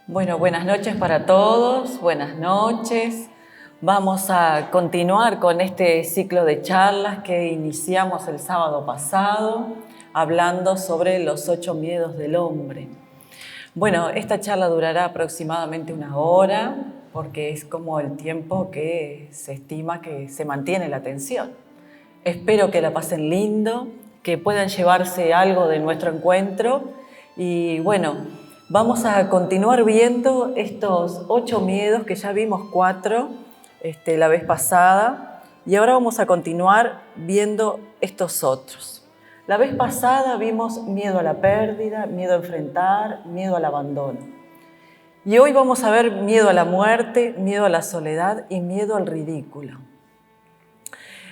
Bueno, buenas noches para todos, buenas noches. Vamos a continuar con este ciclo de charlas que iniciamos el sábado pasado, hablando sobre los 8 miedos del hombre. Bueno, esta charla durará aproximadamente 1 hora, porque es como el tiempo que se estima que se mantiene la atención. Espero que la pasen lindo, que puedan llevarse algo de nuestro encuentro y bueno, vamos a continuar viendo estos 8 miedos que ya vimos 4 la vez pasada y ahora vamos a continuar viendo estos otros. La vez pasada vimos miedo a la pérdida, miedo a enfrentar, miedo al abandono. Y hoy vamos a ver miedo a la muerte, miedo a la soledad y miedo al ridículo.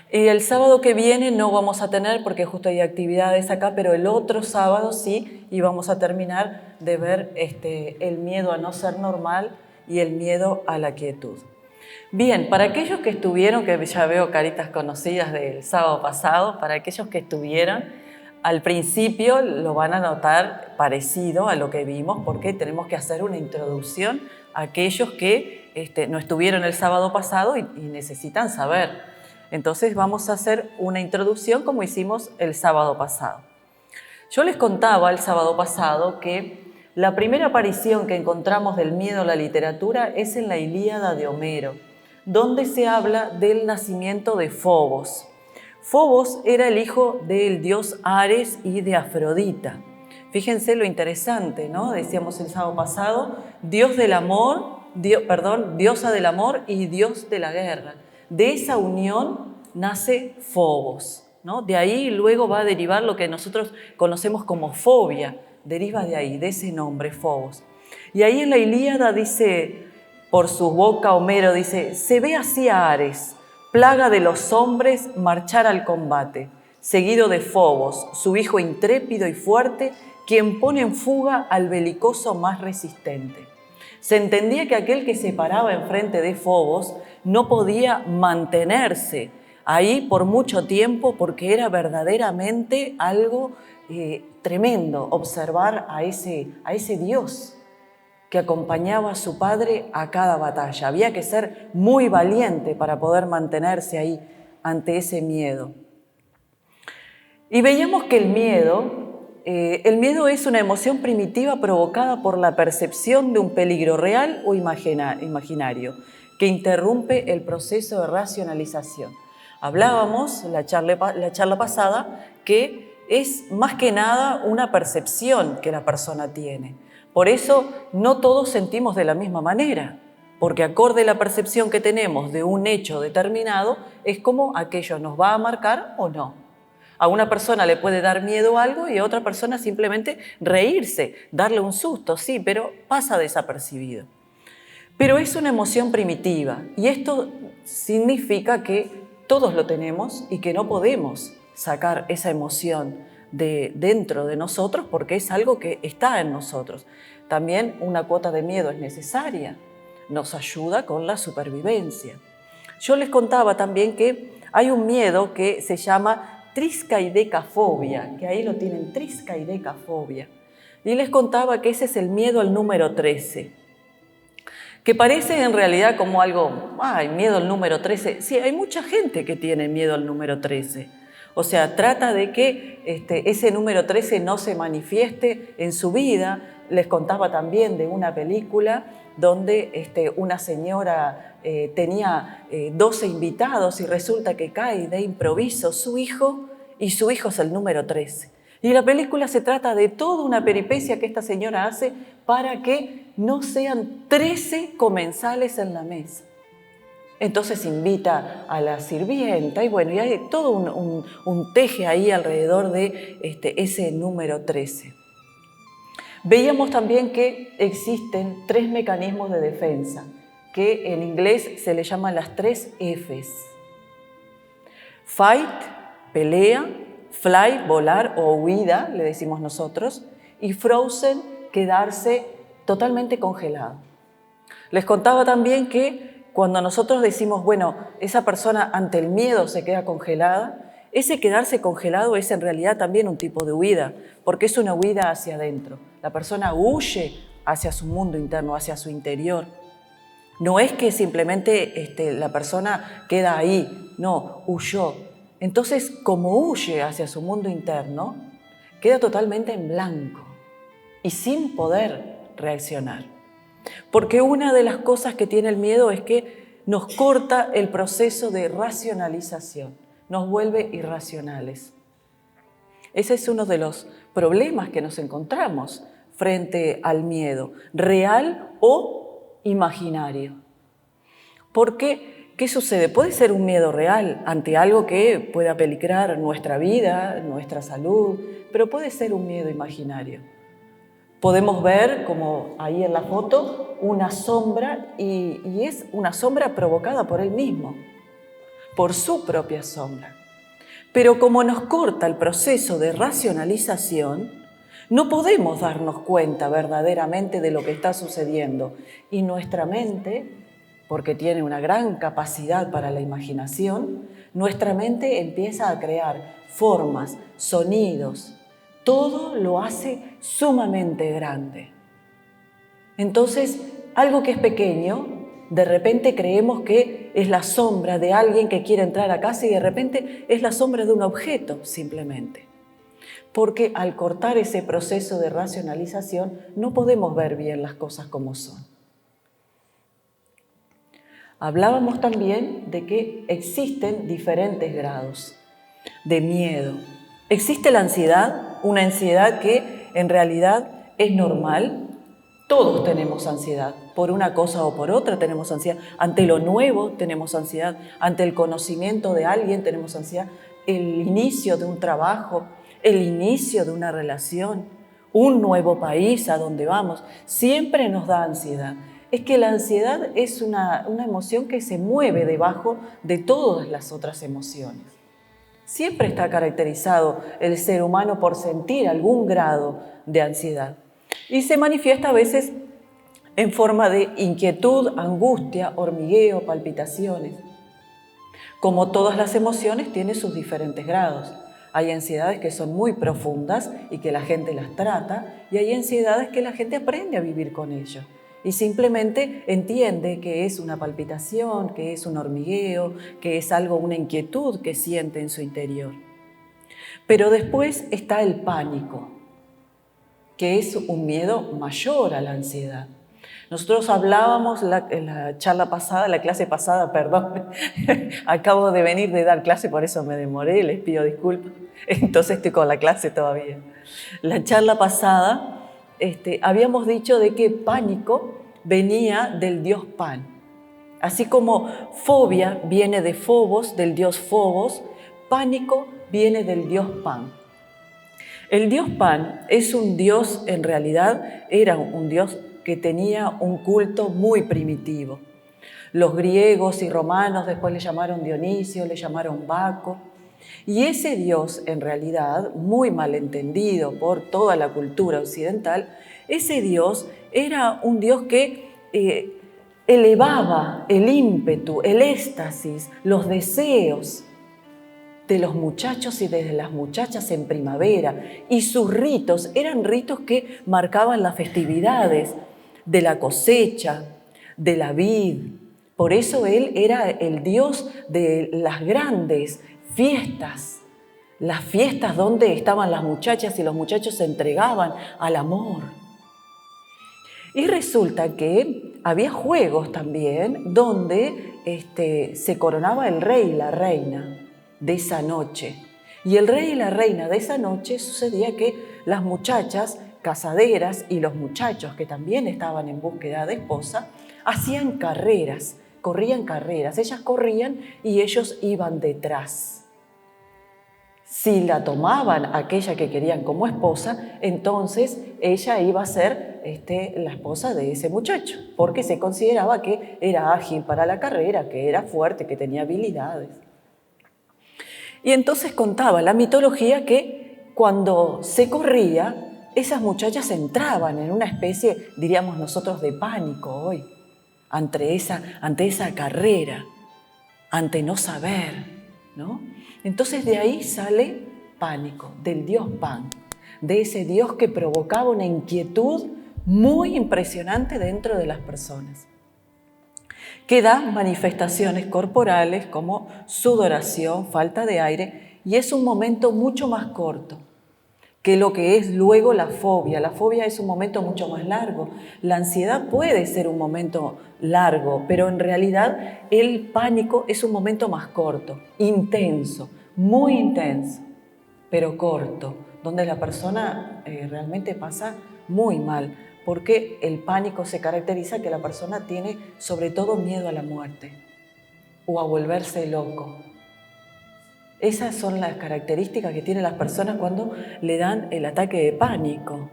El sábado que viene no vamos a tener porque justo hay actividades acá, pero el otro sábado sí, y vamos a terminar de ver el miedo a no ser normal y el miedo a la quietud. Bien, para aquellos que estuvieron, que ya veo caritas conocidas del sábado pasado, para aquellos que estuvieron, al principio lo van a notar parecido a lo que vimos porque tenemos que hacer una introducción a aquellos que no estuvieron el sábado pasado y necesitan saber. Entonces vamos a hacer una introducción como hicimos el sábado pasado. Yo les contaba el sábado pasado que la primera aparición que encontramos del miedo a la literatura es en la Ilíada de Homero, donde se habla del nacimiento de Fobos. Fobos era el hijo del dios Ares y de Afrodita. Fíjense lo interesante, ¿no? Decíamos el sábado pasado, dios del amor, diosa del amor y dios de la guerra. De esa unión nace Fobos, ¿no? De ahí luego va a derivar lo que nosotros conocemos como fobia, deriva de ahí, de ese nombre, Fobos. Y ahí en la Ilíada dice, por su boca Homero dice, se ve así a Ares, plaga de los hombres, marchar al combate, seguido de Fobos, su hijo intrépido y fuerte, quien pone en fuga al belicoso más resistente. Se entendía que aquel que se paraba enfrente de Fobos no podía mantenerse ahí por mucho tiempo porque era verdaderamente algo tremendo observar a ese Dios que acompañaba a su padre a cada batalla. Había que ser muy valiente para poder mantenerse ahí ante ese miedo. Y veíamos que el miedo es una emoción primitiva provocada por la percepción de un peligro real o imaginario que interrumpe el proceso de racionalización. Hablábamos la charla pasada que es más que nada una percepción que la persona tiene. Por eso no todos sentimos de la misma manera, porque acorde a la percepción que tenemos de un hecho determinado es como aquello nos va a marcar o no. A una persona le puede dar miedo a algo y a otra persona simplemente reírse, darle un susto, sí, pero pasa desapercibido. Pero es una emoción primitiva y esto significa que todos lo tenemos y que no podemos sacar esa emoción de dentro de nosotros porque es algo que está en nosotros. También una cuota de miedo es necesaria, nos ayuda con la supervivencia. Yo les contaba también que hay un miedo que se llama triskaidekafobia, que ahí lo tienen, triskaidekafobia. Y les contaba que ese es el miedo al número 13, que parece en realidad como algo, miedo al número 13. Sí, hay mucha gente que tiene miedo al número 13. O sea, trata de que ese número 13 no se manifieste en su vida. Les contaba también de una película donde una señora tenía 12 invitados y resulta que cae de improviso su hijo y su hijo es el número 13. Y la película se trata de toda una peripecia que esta señora hace para que no sean 13 comensales en la mesa. Entonces invita a la sirvienta y bueno, y hay todo un teje ahí alrededor de ese número 13. Veíamos también que existen 3 mecanismos de defensa, que en inglés se le llaman las 3 Fs. Fight, pelea, fly, volar o huida, le decimos nosotros, y frozen, quedarse totalmente congelado. Les contaba también que cuando nosotros decimos, bueno, esa persona ante el miedo se queda congelada, ese quedarse congelado es en realidad también un tipo de huida, porque es una huida hacia adentro. La persona huye hacia su mundo interno, hacia su interior. No es que simplemente la persona queda ahí, no, huyó. Entonces, como huye hacia su mundo interno, queda totalmente en blanco y sin poder reaccionar. Porque una de las cosas que tiene el miedo es que nos corta el proceso de racionalización, nos vuelve irracionales. Ese es uno de los problemas que nos encontramos frente al miedo, real o imaginario. Porque, ¿qué sucede? Puede ser un miedo real ante algo que pueda peligrar nuestra vida, nuestra salud, pero puede ser un miedo imaginario. Podemos ver, como ahí en la foto, una sombra y es una sombra provocada por él mismo, por su propia sombra. Pero como nos corta el proceso de racionalización, no podemos darnos cuenta verdaderamente de lo que está sucediendo. Y nuestra mente, porque tiene una gran capacidad para la imaginación, nuestra mente empieza a crear formas, sonidos, todo lo hace sumamente grande. Entonces, algo que es pequeño, de repente creemos que es la sombra de alguien que quiere entrar a casa y de repente es la sombra de un objeto, simplemente. Porque al cortar ese proceso de racionalización no podemos ver bien las cosas como son. Hablábamos también de que existen diferentes grados de miedo. Existe la ansiedad, una ansiedad que en realidad es normal. Todos tenemos ansiedad, por una cosa o por otra tenemos ansiedad. Ante lo nuevo tenemos ansiedad, ante el conocimiento de alguien tenemos ansiedad, el inicio de un trabajo, el inicio de una relación, un nuevo país a donde vamos, siempre nos da ansiedad. Es que la ansiedad es una emoción que se mueve debajo de todas las otras emociones. Siempre está caracterizado el ser humano por sentir algún grado de ansiedad. Y se manifiesta a veces en forma de inquietud, angustia, hormigueo, palpitaciones. Como todas las emociones, tiene sus diferentes grados. Hay ansiedades que son muy profundas y que la gente las trata, y hay ansiedades que la gente aprende a vivir con ello. Y simplemente entiende que es una palpitación, que es un hormigueo, que es algo, una inquietud que siente en su interior. Pero después está el pánico, que es un miedo mayor a la ansiedad. Nosotros hablábamos en la charla pasada, la clase pasada, perdón, acabo de venir de dar clase, por eso me demoré, les pido disculpas, entonces estoy con la clase todavía. La charla pasada habíamos dicho de que pánico venía del dios Pan. Así como fobia viene de Fobos, del dios Fobos, pánico viene del dios Pan. El dios Pan es un dios, en realidad, era un dios que tenía un culto muy primitivo. Los griegos y romanos después le llamaron Dionisio, le llamaron Baco. Y ese dios, en realidad, muy malentendido por toda la cultura occidental, ese dios era un dios que elevaba el ímpetu, el éxtasis, los deseos de los muchachos y de las muchachas en primavera, y sus ritos eran ritos que marcaban las festividades de la cosecha, de la vid. Por eso él era el dios de las grandes fiestas, las fiestas donde estaban las muchachas y los muchachos se entregaban al amor. Y resulta que había juegos también donde se coronaba el rey y la reina de esa noche. Y el rey y la reina de esa noche sucedía que las muchachas casaderas y los muchachos que también estaban en búsqueda de esposa hacían carreras, corrían carreras. Ellas corrían y ellos iban detrás. Si la tomaban aquella que querían como esposa, entonces ella iba a ser la esposa de ese muchacho, porque se consideraba que era ágil para la carrera, que era fuerte, que tenía habilidades. Y entonces contaba la mitología que cuando se corría, esas muchachas entraban en una especie, diríamos nosotros, de pánico hoy, ante esa carrera, ante no saber, ¿no? Entonces de ahí sale pánico, del dios Pan, de ese dios que provocaba una inquietud muy impresionante dentro de las personas, que da manifestaciones corporales como sudoración, falta de aire, y es un momento mucho más corto que lo que es luego la fobia. La fobia es un momento mucho más largo. La ansiedad puede ser un momento largo, pero en realidad el pánico es un momento más corto, intenso, muy intenso, pero corto, donde la persona realmente pasa muy mal, porque el pánico se caracteriza que la persona tiene sobre todo miedo a la muerte o a volverse loco. Esas son las características que tienen las personas cuando le dan el ataque de pánico,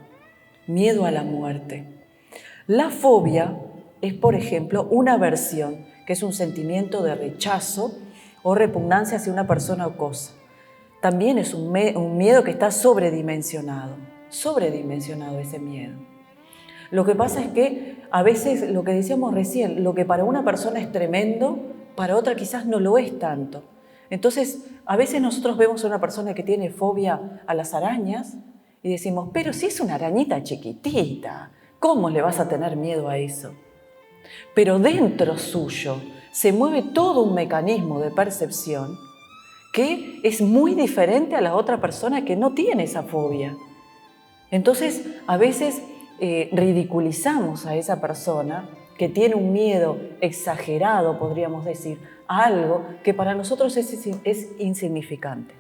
miedo a la muerte. La fobia es, por ejemplo, una aversión, que es un sentimiento de rechazo o repugnancia hacia una persona o cosa. También es un miedo que está sobredimensionado ese miedo. Lo que pasa es que a veces, lo que decíamos recién, lo que para una persona es tremendo, para otra quizás no lo es tanto. Entonces, a veces nosotros vemos a una persona que tiene fobia a las arañas y decimos, pero si es una arañita chiquitita, ¿cómo le vas a tener miedo a eso? Pero dentro suyo se mueve todo un mecanismo de percepción que es muy diferente a la otra persona que no tiene esa fobia. Entonces, a veces ridiculizamos a esa persona que tiene un miedo exagerado, podríamos decir, a algo que para nosotros es insignificante.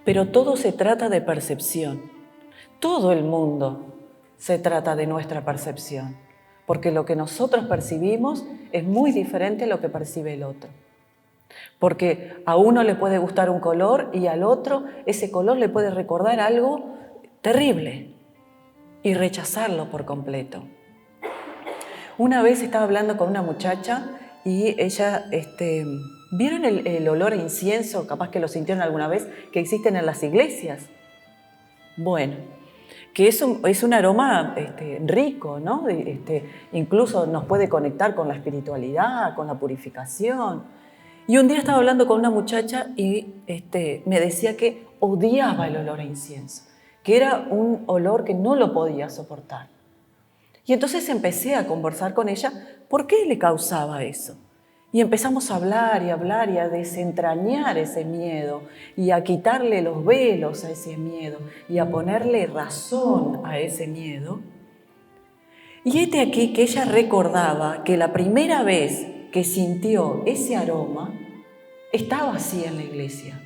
Pero todo se trata de percepción. Todo el mundo se trata de nuestra percepción, porque lo que nosotros percibimos es muy diferente a lo que percibe el otro. Porque a uno le puede gustar un color y al otro ese color le puede recordar algo terrible y rechazarlo por completo. Una vez estaba hablando con una muchacha y ella, ¿vieron el olor a incienso? Capaz que lo sintieron alguna vez, que existen en las iglesias. Bueno, que es un aroma rico, ¿no? Incluso nos puede conectar con la espiritualidad, con la purificación. Y un día estaba hablando con una muchacha y me decía que odiaba el olor a incienso, que era un olor que no lo podía soportar. Y entonces empecé a conversar con ella por qué le causaba eso. Y empezamos a hablar y a desentrañar ese miedo y a quitarle los velos a ese miedo y a ponerle razón a ese miedo. Y hete aquí que ella recordaba que la primera vez que sintió ese aroma estaba así en la iglesia.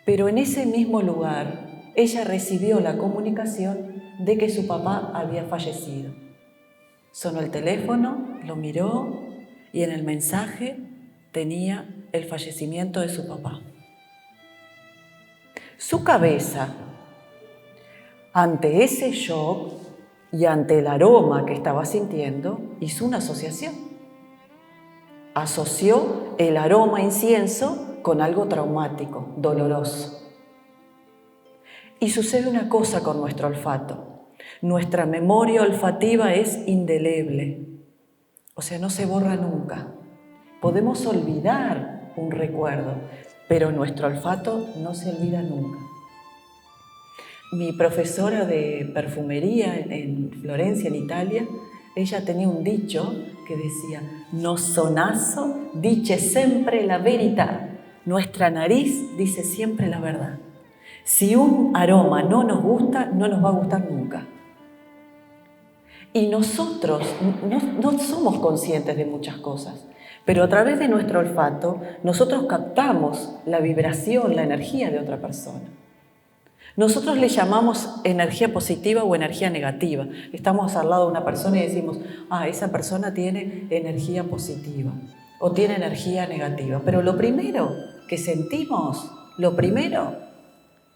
Pero en ese mismo lugar ella recibió la comunicación de que su papá había fallecido. Sonó el teléfono, lo miró y en el mensaje tenía el fallecimiento de su papá. Su cabeza, ante ese shock y ante el aroma que estaba sintiendo, hizo una asociación. Asoció el aroma a incienso con algo traumático, doloroso. Y sucede una cosa con nuestro olfato. Nuestra memoria olfativa es indeleble, o sea, no se borra nunca. Podemos olvidar un recuerdo, pero nuestro olfato no se olvida nunca. Mi profesora de perfumería en Florencia, en Italia, ella tenía un dicho que decía: "Nostro naso dice sempre la verità". Nuestra nariz dice siempre la verdad. Si un aroma no nos gusta, no nos va a gustar nunca. Y nosotros no somos conscientes de muchas cosas, pero a través de nuestro olfato nosotros captamos la vibración, la energía de otra persona. Nosotros le llamamos energía positiva o energía negativa. Estamos al lado de una persona y decimos, esa persona tiene energía positiva o tiene energía negativa. Pero lo primero que sentimos,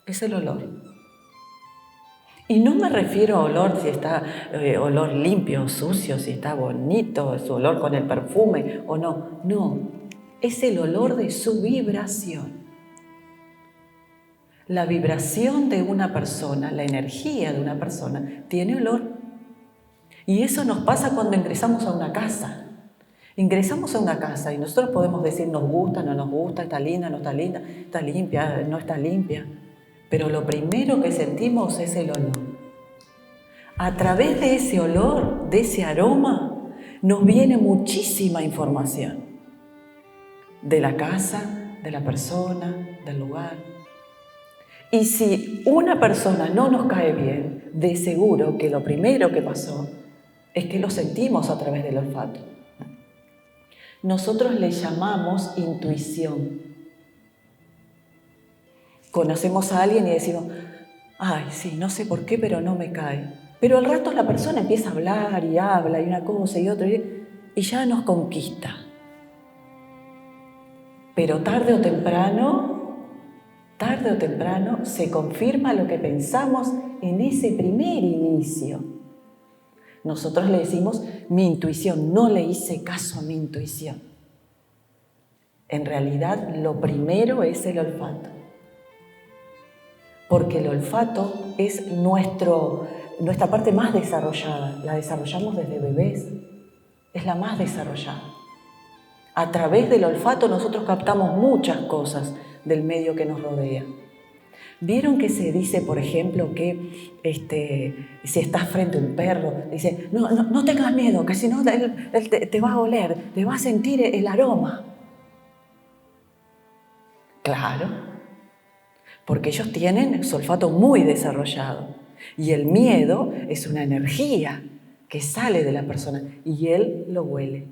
es el olor. Y no me refiero a olor si está olor limpio o sucio, si está bonito, su olor con el perfume o no. No, es el olor de su vibración. La vibración de una persona, la energía de una persona, tiene olor. Y eso nos pasa cuando ingresamos a una casa. Ingresamos a una casa y nosotros podemos decir nos gusta, no nos gusta, está linda, no está linda, está limpia, no está limpia. Pero lo primero que sentimos es el olor. A través de ese olor, de ese aroma, nos viene muchísima información de la casa, de la persona, del lugar. Y si una persona no nos cae bien, de seguro que lo primero que pasó es que lo sentimos a través del olfato. Nosotros le llamamos intuición. Conocemos a alguien y decimos, ay, sí, no sé por qué, pero no me cae. Pero al rato la persona empieza a hablar y habla y una cosa y otra y ya nos conquista. Pero tarde o temprano se confirma lo que pensamos en ese primer inicio. Nosotros le decimos mi intuición, no le hice caso a mi intuición. En realidad lo primero es el olfato. Porque el olfato es nuestra parte más desarrollada. La desarrollamos desde bebés. Es la más desarrollada. A través del olfato nosotros captamos muchas cosas del medio que nos rodea. ¿Vieron que se dice, por ejemplo, que si estás frente a un perro, dice, no tengas miedo, que si no él te va a oler, te va a sentir el aroma? Claro, porque ellos tienen su olfato muy desarrollado y el miedo es una energía que sale de la persona y él lo huele.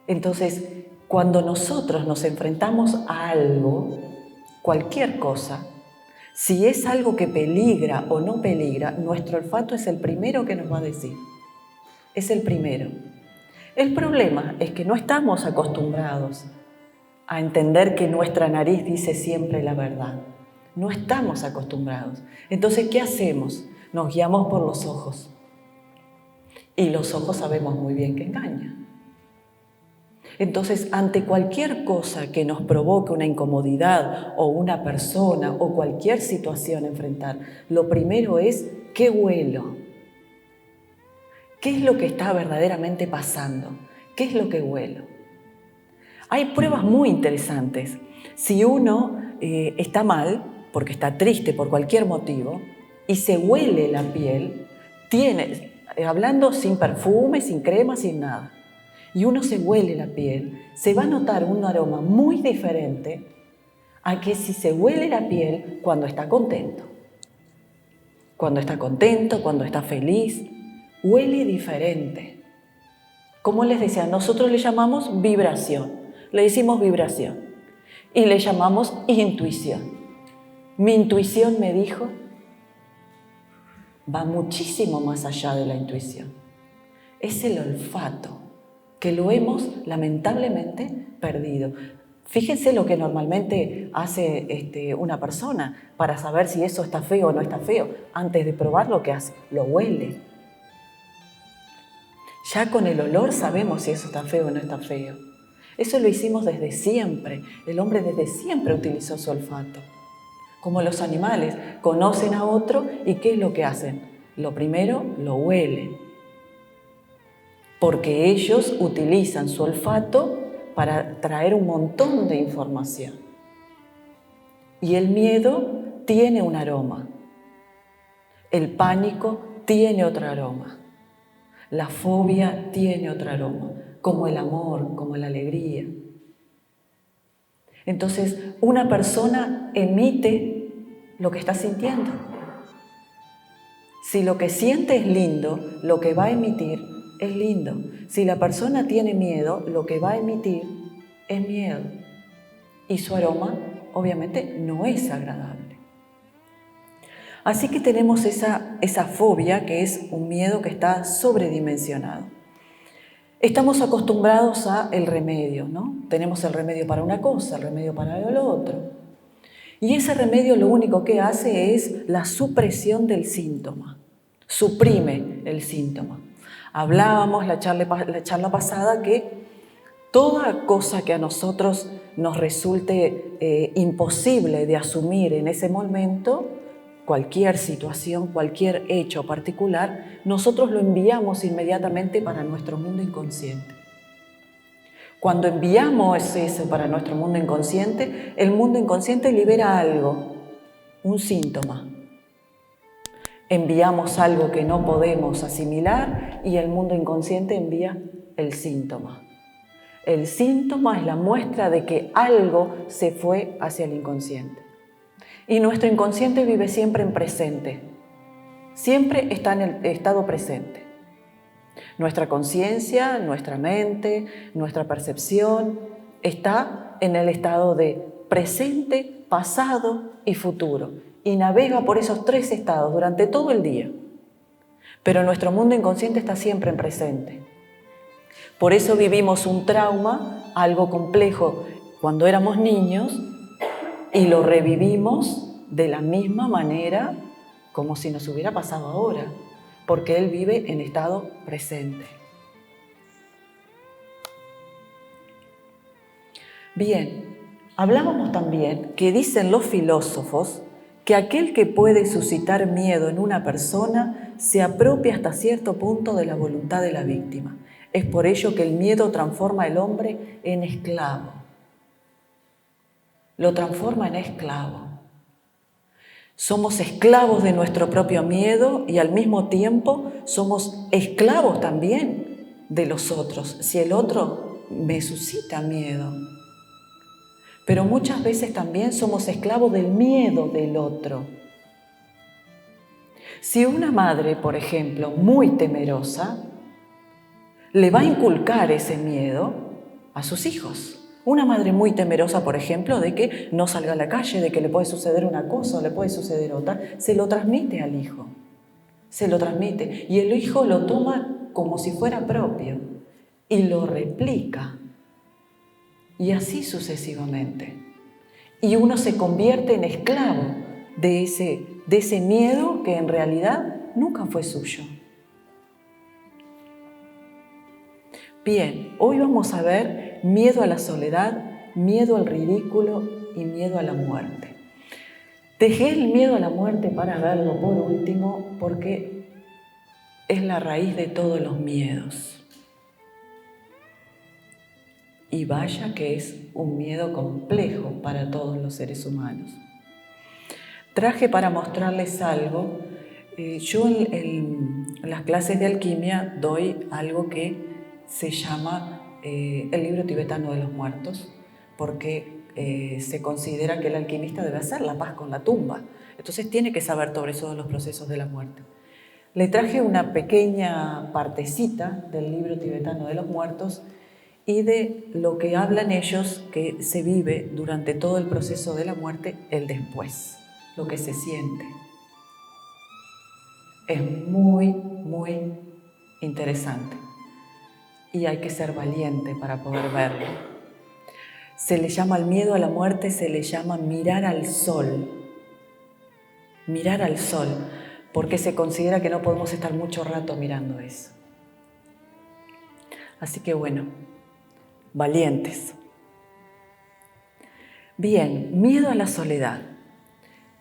Entonces, cuando nosotros nos enfrentamos a algo, cualquier cosa, si es algo que peligra o no peligra, nuestro olfato es el primero que nos va a decir. Es el primero. El problema es que no estamos acostumbrados a entender que nuestra nariz dice siempre la verdad. No estamos acostumbrados. Entonces, ¿qué hacemos? Nos guiamos por los ojos. Y los ojos sabemos muy bien que engañan. Entonces, ante cualquier cosa que nos provoque una incomodidad o una persona o cualquier situación a enfrentar, lo primero es ¿qué huelo? ¿Qué es lo que está verdaderamente pasando? ¿Qué es lo que huelo? Hay pruebas muy interesantes. Si uno está mal, porque está triste por cualquier motivo, y se huele la piel, hablando sin perfume, sin crema, sin nada, y uno se huele la piel, se va a notar un aroma muy diferente a que si se huele la piel cuando está contento. Cuando está contento, cuando está feliz, huele diferente. Como les decía, nosotros le llamamos vibración, le decimos vibración y le llamamos intuición. Mi intuición me dijo, va muchísimo más allá de la intuición. Es el olfato, que lo hemos lamentablemente perdido. Fíjense lo que normalmente hace una persona para saber si eso está feo o no está feo. Antes de probar, lo que hace, lo huele. Ya con el olor sabemos si eso está feo o no está feo. Eso lo hicimos desde siempre. El hombre desde siempre utilizó su olfato. Como los animales, conocen a otro y ¿qué es lo que hacen? Lo primero, lo huelen. Porque ellos utilizan su olfato para traer un montón de información. Y el miedo tiene un aroma. El pánico tiene otro aroma. La fobia tiene otro aroma, como el amor, como la alegría. Entonces, una persona emite lo que está sintiendo. Si lo que siente es lindo, lo que va a emitir es lindo. Si la persona tiene miedo, lo que va a emitir es miedo. Y su aroma, obviamente, no es agradable. Así que tenemos esa fobia, que es un miedo que está sobredimensionado. Estamos acostumbrados al remedio, ¿no? Tenemos el remedio para una cosa, el remedio para lo otro. Y ese remedio lo único que hace es la supresión del síntoma. Suprime el síntoma. Hablábamos la charla pasada que toda cosa que a nosotros nos resulte imposible de asumir en ese momento, cualquier situación, cualquier hecho particular, nosotros lo enviamos inmediatamente para nuestro mundo inconsciente. Cuando enviamos eso para nuestro mundo inconsciente, el mundo inconsciente libera algo, un síntoma. Enviamos algo que no podemos asimilar y el mundo inconsciente envía el síntoma. El síntoma es la muestra de que algo se fue hacia el inconsciente. Y nuestro inconsciente vive siempre en presente, siempre está en el estado presente. Nuestra conciencia, nuestra mente, nuestra percepción está en el estado de presente, pasado y futuro y navega por esos tres estados durante todo el día. Pero nuestro mundo inconsciente está siempre en presente. Por eso vivimos un trauma, algo complejo, cuando éramos niños y lo revivimos de la misma manera como si nos hubiera pasado ahora, porque él vive en estado presente. Bien, hablábamos también que dicen los filósofos que aquel que puede suscitar miedo en una persona se apropia hasta cierto punto de la voluntad de la víctima. Es por ello que el miedo transforma al hombre en esclavo. Lo transforma en esclavo. Somos esclavos de nuestro propio miedo y al mismo tiempo somos esclavos también de los otros. Si el otro me suscita miedo. Pero muchas veces también somos esclavos del miedo del otro. Si una madre, por ejemplo, muy temerosa, le va a inculcar ese miedo a sus hijos. Una madre muy temerosa, por ejemplo, de que no salga a la calle, de que le puede suceder una cosa o le puede suceder otra, se lo transmite al hijo. Se lo transmite y el hijo lo toma como si fuera propio y lo replica. Y así sucesivamente. Y uno se convierte en esclavo de ese miedo que en realidad nunca fue suyo. Bien, hoy vamos a ver miedo a la soledad, miedo al ridículo y miedo a la muerte. Dejé el miedo a la muerte para verlo por último porque es la raíz de todos los miedos. Y vaya que es un miedo complejo para todos los seres humanos. Traje para mostrarles algo. Yo en las clases de alquimia doy algo que se llama el libro tibetano de los muertos, porque se considera que el alquimista debe hacer la paz con la tumba. Entonces tiene que saber sobre todos los procesos de la muerte. Le traje una pequeña partecita del libro tibetano de los muertos y de lo que hablan ellos que se vive durante todo el proceso de la muerte, el después, lo que se siente. Es muy, muy interesante y hay que ser valiente para poder verlo. Se le llama al miedo a la muerte, se le llama mirar al sol. Mirar al sol, porque se considera que no podemos estar mucho rato mirando eso. Así que bueno, valientes. Bien, miedo a la soledad.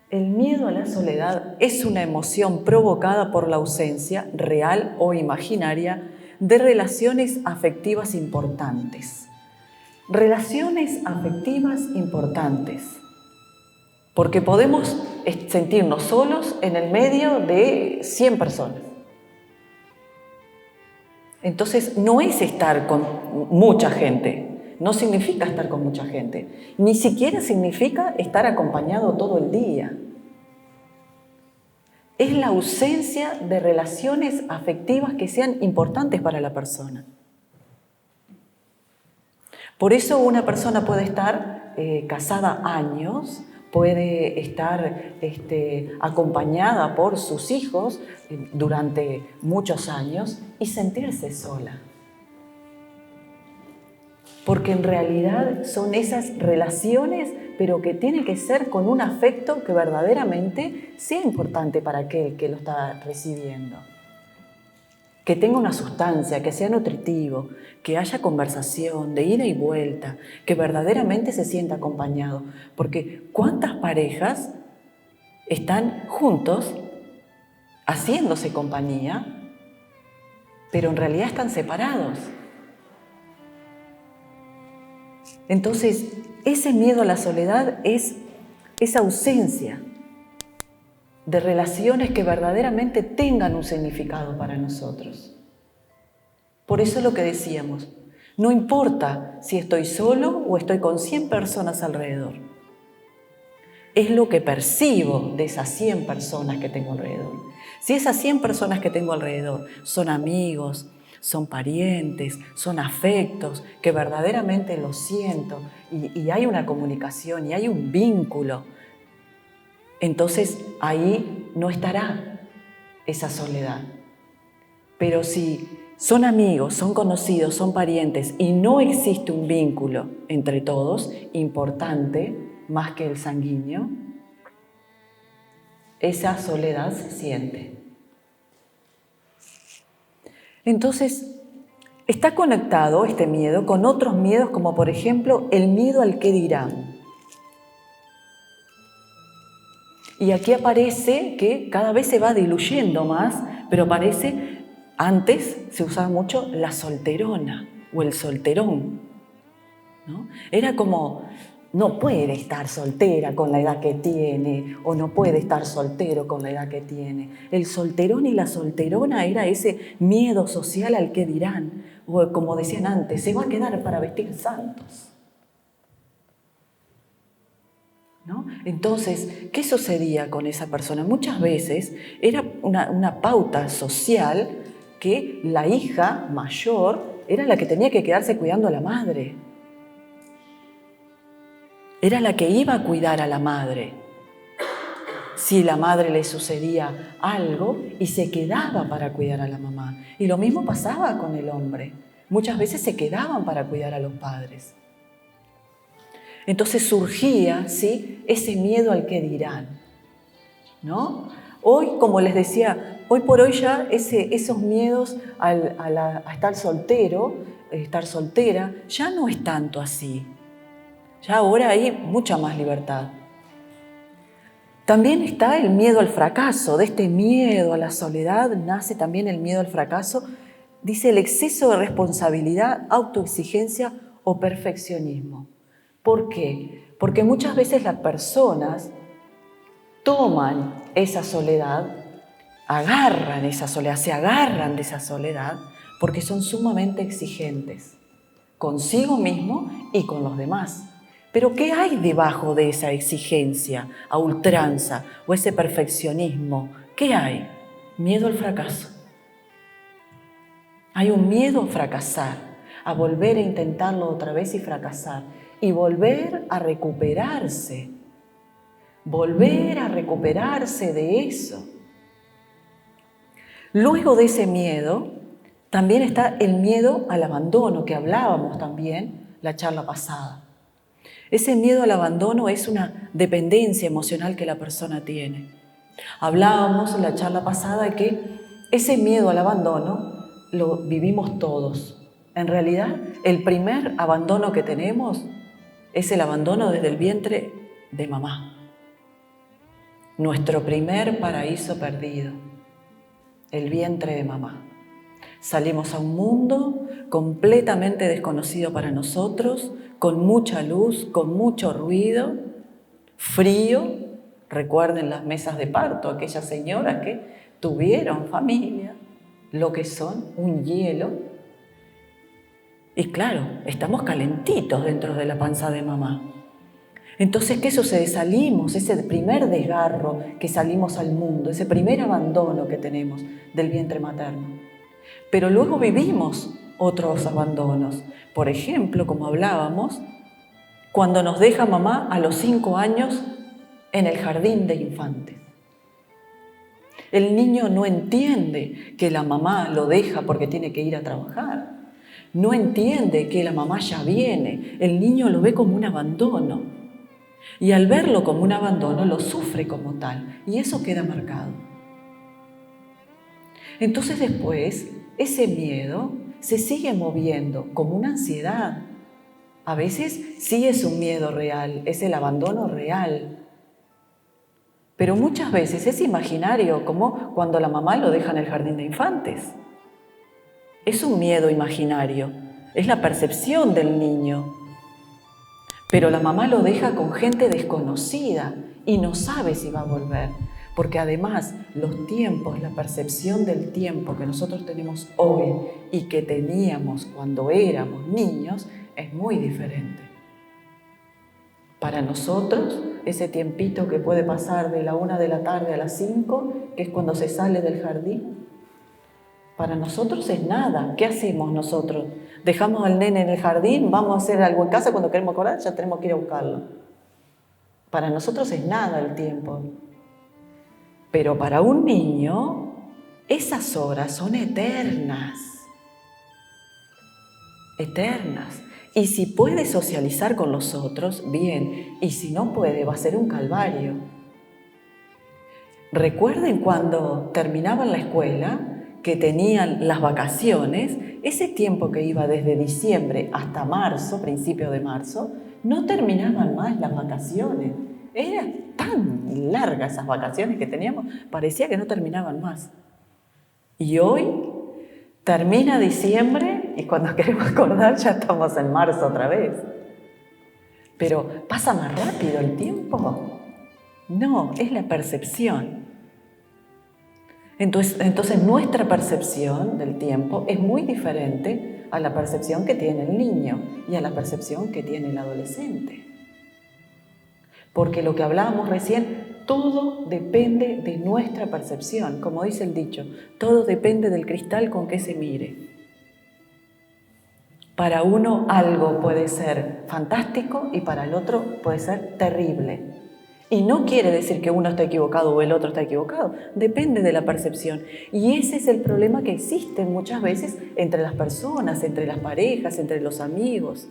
El miedo a la soledad es una emoción provocada por la ausencia, real o imaginaria, de relaciones afectivas importantes. Relaciones afectivas importantes. Porque podemos sentirnos solos en el medio de 100 personas. Entonces, no es estar con mucha gente, no significa estar con mucha gente, ni siquiera significa estar acompañado todo el día. Es la ausencia de relaciones afectivas que sean importantes para la persona. Por eso una persona puede estar casada años, puede estar acompañada por sus hijos durante muchos años y sentirse sola. Porque en realidad son esas relaciones, pero que tiene que ser con un afecto que verdaderamente sea importante para aquel que lo está recibiendo. Que tenga una sustancia, que sea nutritivo, que haya conversación de ida y vuelta, que verdaderamente se sienta acompañado. Porque ¿cuántas parejas Están juntos, haciéndose compañía, pero en realidad están separados. Entonces, ese miedo a la soledad es esa ausencia de relaciones que verdaderamente tengan un significado para nosotros. Por eso es lo que decíamos, no importa si estoy solo o estoy con 100 personas alrededor. Es lo que percibo de esas 100 personas que tengo alrededor. Si esas 100 personas que tengo alrededor son amigos, son parientes, son afectos, que verdaderamente los siento y hay una comunicación y hay un vínculo, entonces ahí no estará esa soledad. Pero si son amigos, son conocidos, son parientes y no existe un vínculo entre todos importante, más que el sanguíneo, esa soledad se siente. Entonces, está conectado este miedo con otros miedos, como por ejemplo el miedo al qué dirán. Y aquí aparece que cada vez se va diluyendo más, pero aparece, antes se usaba mucho la solterona o el solterón, ¿no? Era como, no puede estar soltera con la edad que tiene, o no puede estar soltero con la edad que tiene. El solterón y la solterona era ese miedo social al qué dirán, o como decían antes, se va a quedar para vestir santos, ¿no? Entonces, ¿qué sucedía con esa persona? Muchas veces era una pauta social que la hija mayor era la que tenía que quedarse cuidando a la madre. Era la que iba a cuidar a la madre. Si la madre le sucedía algo y se quedaba para cuidar a la mamá. Y lo mismo pasaba con el hombre. Muchas veces se quedaban para cuidar a los padres. Entonces surgía, ¿sí?, ese miedo al qué dirán, ¿no? Hoy, como les decía, hoy por hoy ya esos miedos a estar soltero, estar soltera, ya no es tanto así. Ya ahora hay mucha más libertad. También está el miedo al fracaso. De este miedo a la soledad nace también el miedo al fracaso. Dice el exceso de responsabilidad, autoexigencia o perfeccionismo. ¿Por qué? Porque muchas veces las personas toman esa soledad, agarran esa soledad, se agarran de esa soledad porque son sumamente exigentes consigo mismo y con los demás. Pero ¿qué hay debajo de esa exigencia a ultranza o ese perfeccionismo? ¿Qué hay? Miedo al fracaso. Hay un miedo a fracasar, a volver a intentarlo otra vez y fracasar, y volver a recuperarse de eso. Luego de ese miedo, también está el miedo al abandono, que hablábamos también la charla pasada. Ese miedo al abandono es una dependencia emocional que la persona tiene. Hablábamos en la charla pasada de que ese miedo al abandono lo vivimos todos. En realidad, el primer abandono que tenemos es el abandono desde el vientre de mamá. Nuestro primer paraíso perdido, el vientre de mamá. Salimos a un mundo completamente desconocido para nosotros, con mucha luz, con mucho ruido, frío. Recuerden las mesas de parto, aquellas señoras que tuvieron familia, lo que son un hielo. Y claro, estamos calentitos dentro de la panza de mamá. Entonces, ¿qué sucede? Salimos, ese primer desgarro que salimos al mundo, ese primer abandono que tenemos del vientre materno. Pero luego vivimos otros abandonos. Por ejemplo, como hablábamos, cuando nos deja mamá a los 5 años en el jardín de infantes. El niño no entiende que la mamá lo deja porque tiene que ir a trabajar. No entiende que la mamá ya viene. El niño lo ve como un abandono. Y al verlo como un abandono, lo sufre como tal. Y eso queda marcado. Entonces después, ese miedo se sigue moviendo como una ansiedad. A veces sí es un miedo real, es el abandono real. Pero muchas veces es imaginario, como cuando la mamá lo deja en el jardín de infantes. Es un miedo imaginario, es la percepción del niño. Pero la mamá lo deja con gente desconocida y no sabe si va a volver. Porque además los tiempos, la percepción del tiempo que nosotros tenemos hoy y que teníamos cuando éramos niños es muy diferente. Para nosotros, ese tiempito que puede pasar de la 1 de la tarde a las 5, que es cuando se sale del jardín, para nosotros es nada. ¿Qué hacemos nosotros? Dejamos al nene en el jardín, vamos a hacer algo en casa, cuando queremos acordar ya tenemos que ir a buscarlo. Para nosotros es nada el tiempo. Pero para un niño, esas horas son eternas. Eternas. Y si puede socializar con los otros, bien. Y si no puede, va a ser un calvario. Recuerden cuando terminaban la escuela, que tenían las vacaciones, ese tiempo que iba desde diciembre hasta marzo, principio de marzo, no terminaban más las vacaciones. Eran tan largas esas vacaciones que teníamos, parecía que no terminaban más. Y hoy termina diciembre y cuando queremos acordar ya estamos en marzo otra vez. Pero ¿pasa más rápido el tiempo? No, es la percepción. Entonces nuestra percepción del tiempo es muy diferente a la percepción que tiene el niño y a la percepción que tiene el adolescente. Porque lo que hablábamos recién, todo depende de nuestra percepción. Como dice el dicho, todo depende del cristal con que se mire. Para uno algo puede ser fantástico y para el otro puede ser terrible. Y no quiere decir que uno está equivocado o el otro está equivocado, depende de la percepción. Y ese es el problema que existe muchas veces entre las personas, entre las parejas, entre los amigos.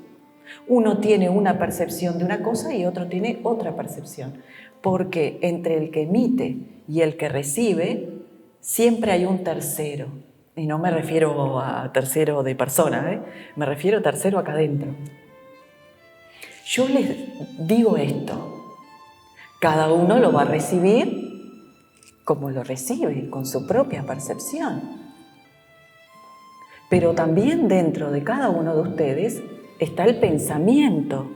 Uno tiene una percepción de una cosa y otro tiene otra percepción. Porque entre el que emite y el que recibe, siempre hay un tercero. Y no me refiero a tercero de persona, me refiero a tercero acá adentro. Yo les digo esto. Cada uno lo va a recibir como lo recibe, con su propia percepción. Pero también dentro de cada uno de ustedes está el pensamiento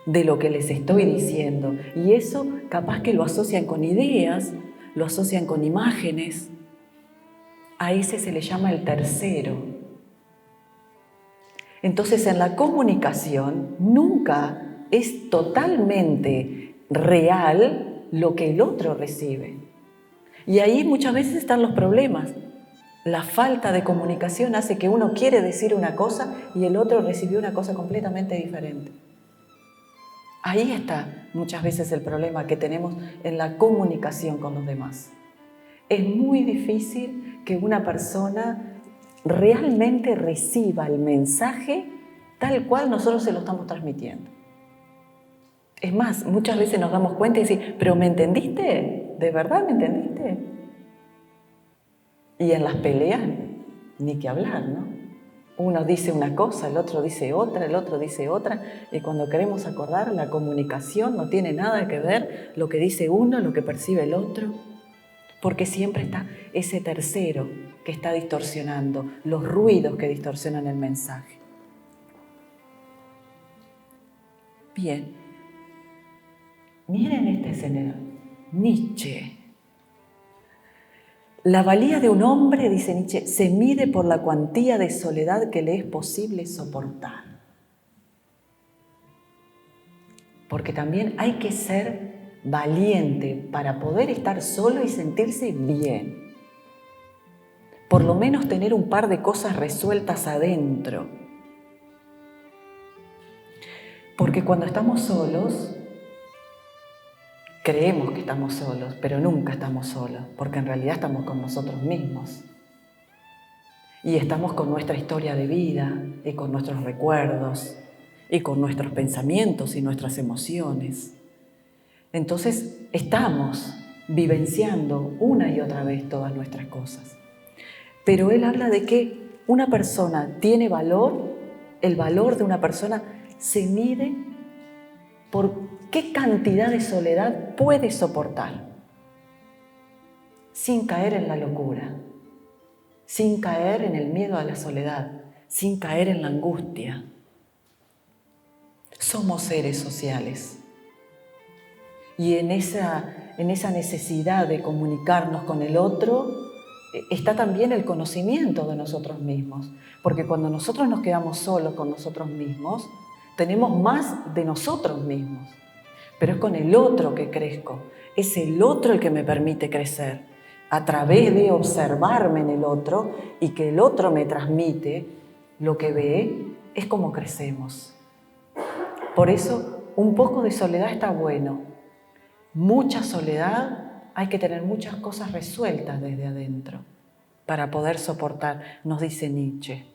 de lo que les estoy diciendo. Y eso capaz que lo asocian con ideas, lo asocian con imágenes. A ese se le llama el tercero. Entonces en la comunicación nunca es totalmente real lo que el otro recibe. Y ahí muchas veces están los problemas. La falta de comunicación hace que uno quiere decir una cosa y el otro recibió una cosa completamente diferente. Ahí está muchas veces el problema que tenemos en la comunicación con los demás. Es muy difícil que una persona realmente reciba el mensaje tal cual nosotros se lo estamos transmitiendo. Es más, muchas veces nos damos cuenta y decimos, ¿pero me entendiste? ¿De verdad me entendiste? Y en las peleas, ni que hablar, ¿no? Uno dice una cosa, el otro dice otra, el otro dice otra, y cuando queremos acordar, la comunicación no tiene nada que ver lo que dice uno, lo que percibe el otro, porque siempre está ese tercero que está distorsionando, los ruidos que distorsionan el mensaje. Bien. Miren este escenario. Nietzsche. La valía de un hombre, dice Nietzsche, se mide por la cuantía de soledad que le es posible soportar. Porque también hay que ser valiente para poder estar solo y sentirse bien. Por lo menos tener un par de cosas resueltas adentro. Porque cuando estamos solos, creemos que estamos solos, pero nunca estamos solos, porque en realidad estamos con nosotros mismos. Y estamos con nuestra historia de vida, y con nuestros recuerdos, y con nuestros pensamientos y nuestras emociones. Entonces, estamos vivenciando una y otra vez todas nuestras cosas. Pero él habla de que una persona tiene valor, el valor de una persona se mide por qué cantidad de soledad puede soportar. sin caer en la locura, sin caer en el miedo a la soledad, sin caer en la angustia. Somos seres sociales y en esa necesidad de comunicarnos con el otro está también el conocimiento de nosotros mismos, porque cuando nosotros nos quedamos solos con nosotros mismos, tenemos más de nosotros mismos, pero es con el otro que crezco, es el otro el que me permite crecer, a través de observarme en el otro y que el otro me transmite lo que ve, es como crecemos. Por eso, un poco de soledad está bueno. Mucha soledad, hay que tener muchas cosas resueltas desde adentro para poder soportar, nos dice Nietzsche.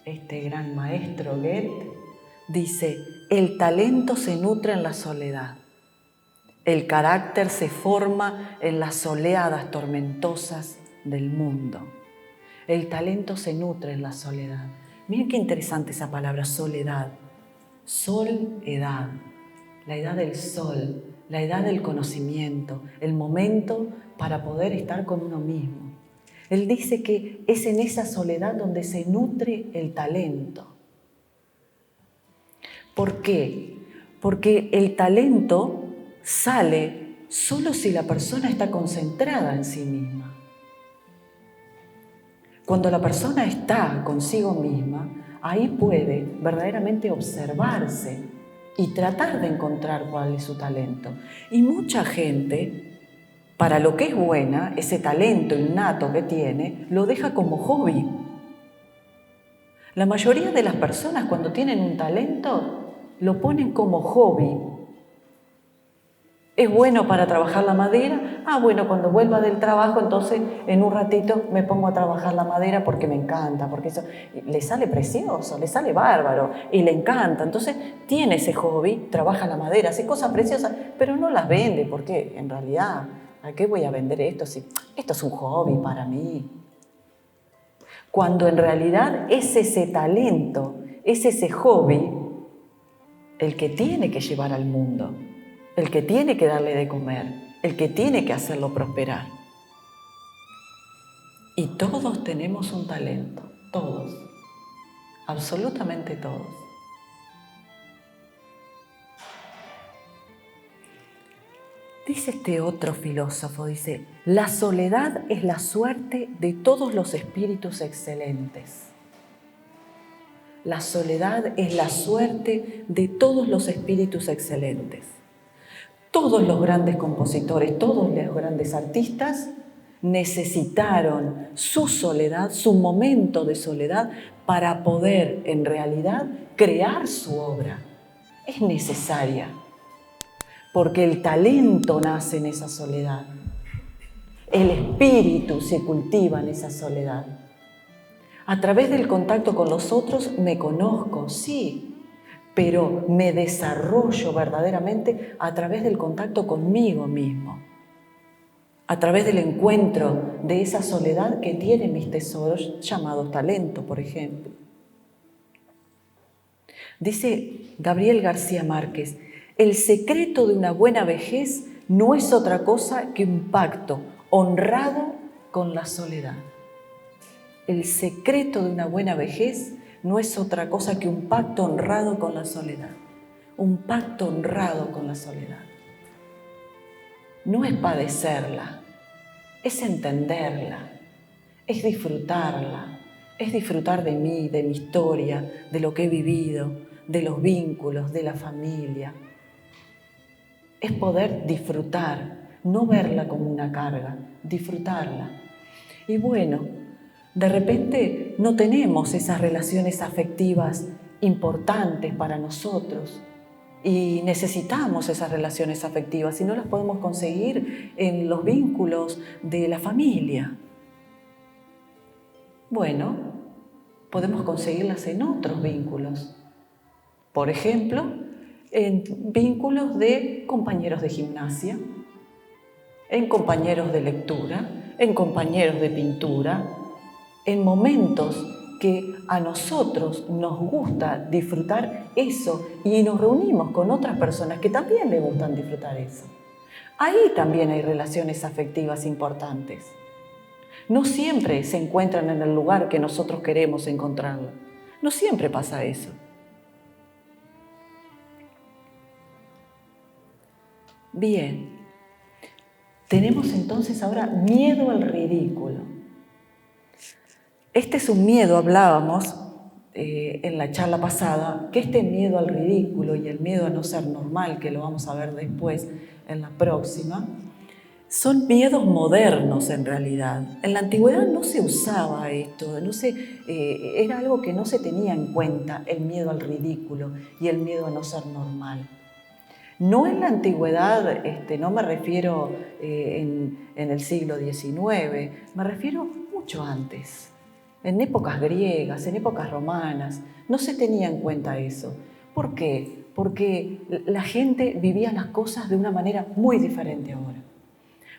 Este gran maestro Goethe dice: el talento se nutre en la soledad, el carácter se forma en las oleadas tormentosas del mundo. El talento se nutre en la soledad. Miren qué interesante esa palabra, soledad. Sol-edad, la edad del sol, la edad del conocimiento, el momento para poder estar con uno mismo. Él dice que es en esa soledad donde se nutre el talento. ¿Por qué? Porque el talento sale solo si la persona está concentrada en sí misma. Cuando la persona está consigo misma, ahí puede verdaderamente observarse y tratar de encontrar cuál es su talento. Y mucha gente, para lo que es buena, ese talento innato que tiene, lo deja como hobby. La mayoría de las personas, cuando tienen un talento, lo ponen como hobby. ¿Es bueno para trabajar la madera? Bueno, cuando vuelva del trabajo, entonces en un ratito me pongo a trabajar la madera porque me encanta, porque eso le sale precioso, le sale bárbaro y le encanta. Entonces tiene ese hobby, trabaja la madera, hace cosas preciosas, pero no las vende porque en realidad, ¿a qué voy a vender esto si esto es un hobby para mí? Cuando en realidad es ese talento, es ese hobby el que tiene que llevar al mundo, el que tiene que darle de comer, el que tiene que hacerlo prosperar. Y todos tenemos un talento, todos, absolutamente todos. Dice este otro filósofo, dice: la soledad es la suerte de todos los espíritus excelentes. La soledad es la suerte de todos los espíritus excelentes. Todos los grandes compositores, todos los grandes artistas necesitaron su soledad, su momento de soledad para poder en realidad crear su obra. Es necesaria, porque el talento nace en esa soledad. El espíritu se cultiva en esa soledad. A través del contacto con los otros me conozco, sí, pero me desarrollo verdaderamente a través del contacto conmigo mismo, a través del encuentro de esa soledad que tiene mis tesoros llamados talento, por ejemplo. Dice Gabriel García Márquez: el secreto de una buena vejez no es otra cosa que un pacto honrado con la soledad. El secreto de una buena vejez no es otra cosa que un pacto honrado con la soledad. Un pacto honrado con la soledad. No es padecerla, es entenderla, es disfrutarla, es disfrutar de mí, de mi historia, de lo que he vivido, de los vínculos, de la familia. Es poder disfrutar, no verla como una carga, disfrutarla. Y bueno, de repente no tenemos esas relaciones afectivas importantes para nosotros y necesitamos esas relaciones afectivas y no las podemos conseguir en los vínculos de la familia. Bueno, podemos conseguirlas en otros vínculos. Por ejemplo, en vínculos de compañeros de gimnasia, en compañeros de lectura, en compañeros de pintura, en momentos que a nosotros nos gusta disfrutar eso y nos reunimos con otras personas que también les gustan disfrutar eso. Ahí también hay relaciones afectivas importantes. No siempre se encuentran en el lugar que nosotros queremos encontrarlo. No siempre pasa eso. Bien, tenemos entonces ahora miedo al ridículo. Este es un miedo, hablábamos en la charla pasada, que este miedo al ridículo y el miedo a no ser normal, que lo vamos a ver después en la próxima, son miedos modernos en realidad. En la antigüedad no se usaba esto, era algo que no se tenía en cuenta, el miedo al ridículo y el miedo a no ser normal. No en la antigüedad, no me refiero en el siglo XIX, me refiero mucho antes. En épocas griegas, en épocas romanas, no se tenía en cuenta eso. ¿Por qué? Porque la gente vivía las cosas de una manera muy diferente ahora.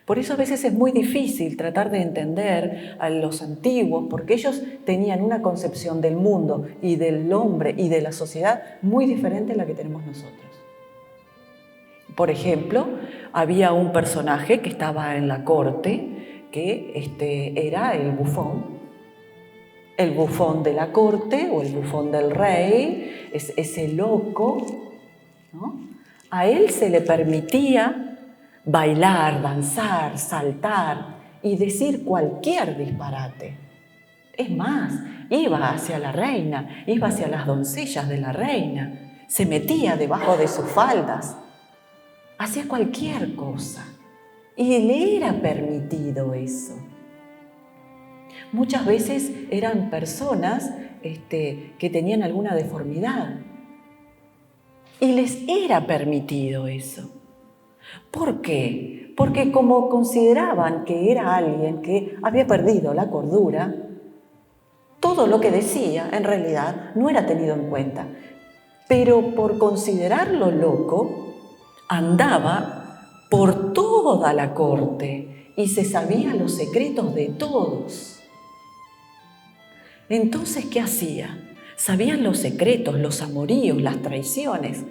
Por eso a veces es muy difícil tratar de entender a los antiguos, porque ellos tenían una concepción del mundo y del hombre y de la sociedad muy diferente a la que tenemos nosotros. Por ejemplo, había un personaje que estaba en la corte que era el bufón de la corte o el bufón del rey, ese loco, ¿no? A él se le permitía bailar, danzar, saltar y decir cualquier disparate. Es más, iba hacia la reina, iba hacia las doncellas de la reina, se metía debajo de sus faldas, hacía cualquier cosa y le era permitido eso. Muchas veces eran personas que tenían alguna deformidad y les era permitido eso. ¿Por qué? Porque como consideraban que era alguien que había perdido la cordura, todo lo que decía en realidad no era tenido en cuenta. Pero por considerarlo loco, andaba por toda la corte y se sabía los secretos de todos. Entonces, ¿qué hacía? Sabían los secretos, los amoríos, las traiciones.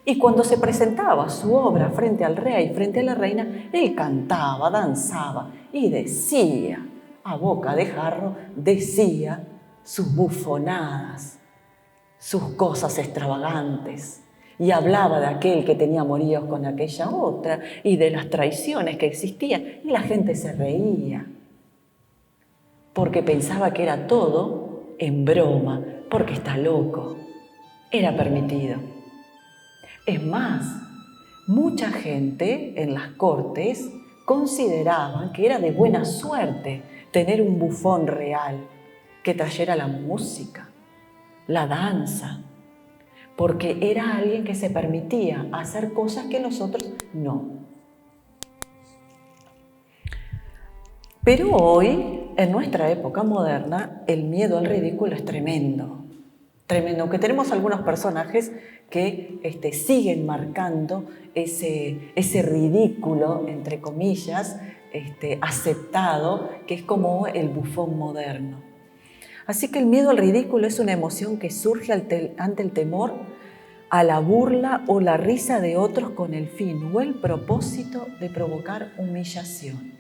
Y cuando se presentaba su obra frente al rey, frente a la reina, él cantaba, danzaba y decía, a boca de jarro, decía sus bufonadas, sus cosas extravagantes. Y hablaba de aquel que tenía amoríos con aquella otra y de las traiciones que existían. Y la gente se reía, porque pensaba que era todo en broma, porque está loco. Era permitido. Es más, mucha gente en las cortes consideraban que era de buena suerte tener un bufón real que trayera la música, la danza, porque era alguien que se permitía hacer cosas que los otros no. Pero hoy, en nuestra época moderna, el miedo al ridículo es tremendo. Tremendo, que tenemos algunos personajes que siguen marcando ese ridículo, entre comillas, aceptado, que es como el bufón moderno. Así que el miedo al ridículo es una emoción que surge ante el temor a la burla o la risa de otros con el fin o el propósito de provocar humillación.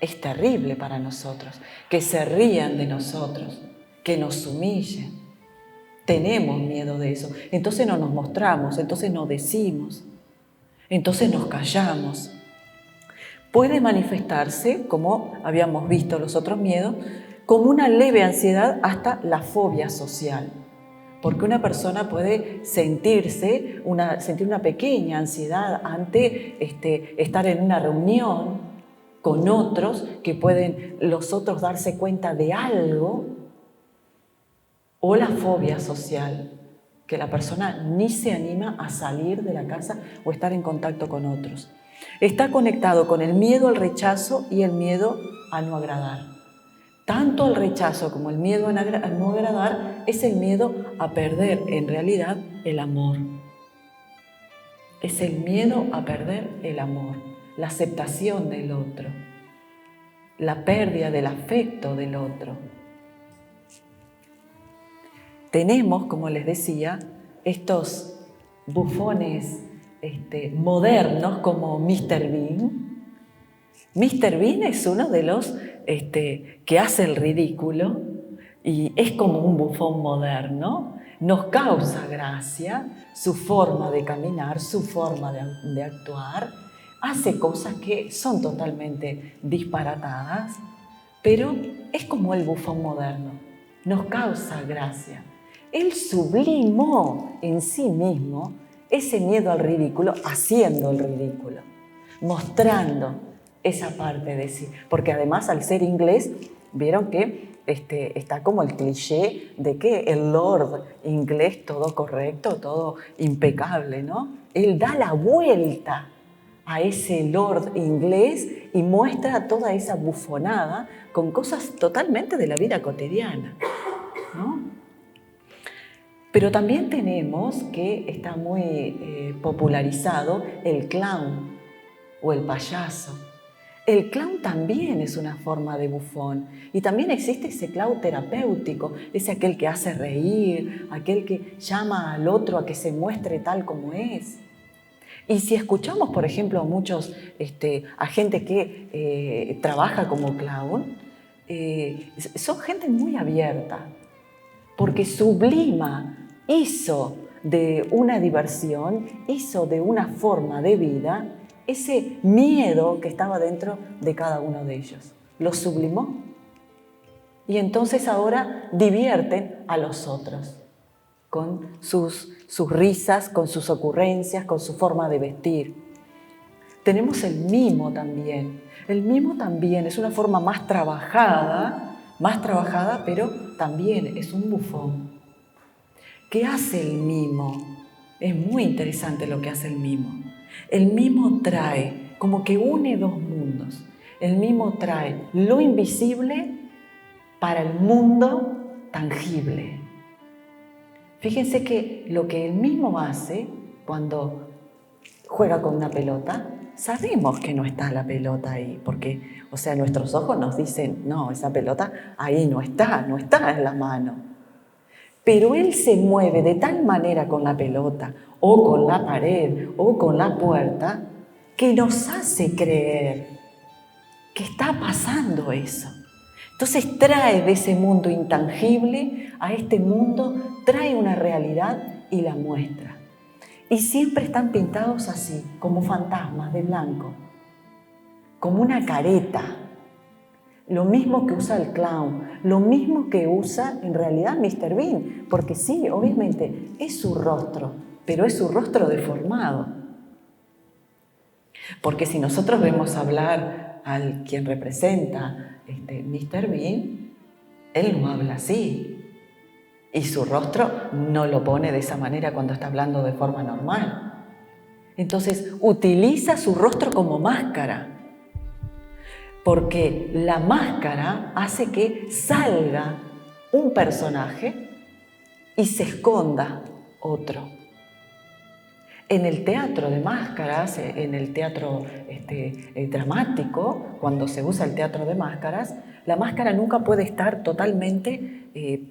Es terrible para nosotros que se rían de nosotros, que nos humillen. Tenemos miedo de eso. Entonces no nos mostramos, entonces no decimos, entonces nos callamos. Puede manifestarse, como habíamos visto los otros miedos, como una leve ansiedad hasta la fobia social. Porque una persona puede sentir una pequeña ansiedad ante estar en una reunión con otros, que pueden los otros darse cuenta de algo, o la fobia social, que la persona ni se anima a salir de la casa o estar en contacto con otros. Está conectado con el miedo al rechazo y el miedo a no agradar. Tanto el rechazo como el miedo a no agradar es el miedo a perder en realidad el amor. Es el miedo a perder el amor, la aceptación del otro, la pérdida del afecto del otro. Tenemos, como les decía, estos bufones modernos como Mr. Bean. Mr. Bean es uno de los que hace el ridículo y es como un bufón moderno. Nos causa gracia su forma de caminar, su forma de actuar. Hace cosas que son totalmente disparatadas, pero es como el bufón moderno. Nos causa gracia. Él sublimó en sí mismo ese miedo al ridículo, haciendo el ridículo, mostrando esa parte de sí. Porque además, al ser inglés, vieron que está como el cliché de que el lord inglés, todo correcto, todo impecable, ¿no? Él da la vuelta a ese lord inglés y muestra toda esa bufonada con cosas totalmente de la vida cotidiana, ¿no? Pero también tenemos que está muy popularizado el clown o el payaso. El clown también es una forma de bufón y también existe ese clown terapéutico, es aquel que hace reír, aquel que llama al otro a que se muestre tal como es. Y si escuchamos, por ejemplo, a gente que trabaja como clown, son gente muy abierta, porque sublima, hizo de una diversión, hizo de una forma de vida ese miedo que estaba dentro de cada uno de ellos. Lo sublimó. Y entonces ahora divierten a los otros con sus risas, con sus ocurrencias, con su forma de vestir. Tenemos el mimo también. El mimo también es una forma más trabajada, pero también es un bufón. ¿Qué hace el mimo? Es muy interesante lo que hace el mimo. El mimo trae, como que une dos mundos. El mimo trae lo invisible para el mundo tangible. Fíjense que lo que el mimo hace cuando juega con una pelota, sabemos que no está la pelota ahí, porque, nuestros ojos nos dicen, no, esa pelota ahí no está en la mano. Pero él se mueve de tal manera con la pelota, o con la pared, o con la puerta, que nos hace creer que está pasando eso. Entonces trae de ese mundo intangible a este mundo, trae una realidad y la muestra. Y siempre están pintados así, como fantasmas de blanco, como una careta. Lo mismo que usa el clown, lo mismo que usa en realidad Mr. Bean, porque sí, obviamente es su rostro, pero es su rostro deformado. Porque si nosotros vemos hablar al quien representa Mr. Bean, él no habla así. Y su rostro no lo pone de esa manera cuando está hablando de forma normal. Entonces utiliza su rostro como máscara, porque la máscara hace que salga un personaje y se esconda otro. En el teatro de máscaras, en el teatro dramático, cuando se usa el teatro de máscaras, la máscara nunca puede estar totalmente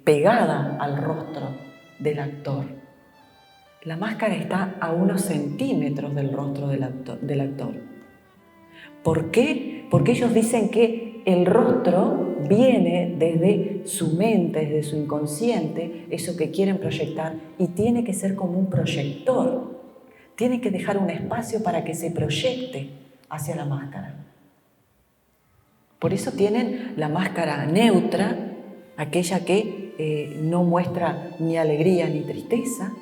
pegada al rostro del actor. La máscara está a unos centímetros del rostro del actor. ¿Por qué? Porque ellos dicen que el rostro viene desde su mente, desde su inconsciente, eso que quieren proyectar, y tiene que ser como un proyector. Tiene que dejar un espacio para que se proyecte hacia la máscara. Por eso tienen la máscara neutra, aquella que no muestra ni alegría ni tristeza.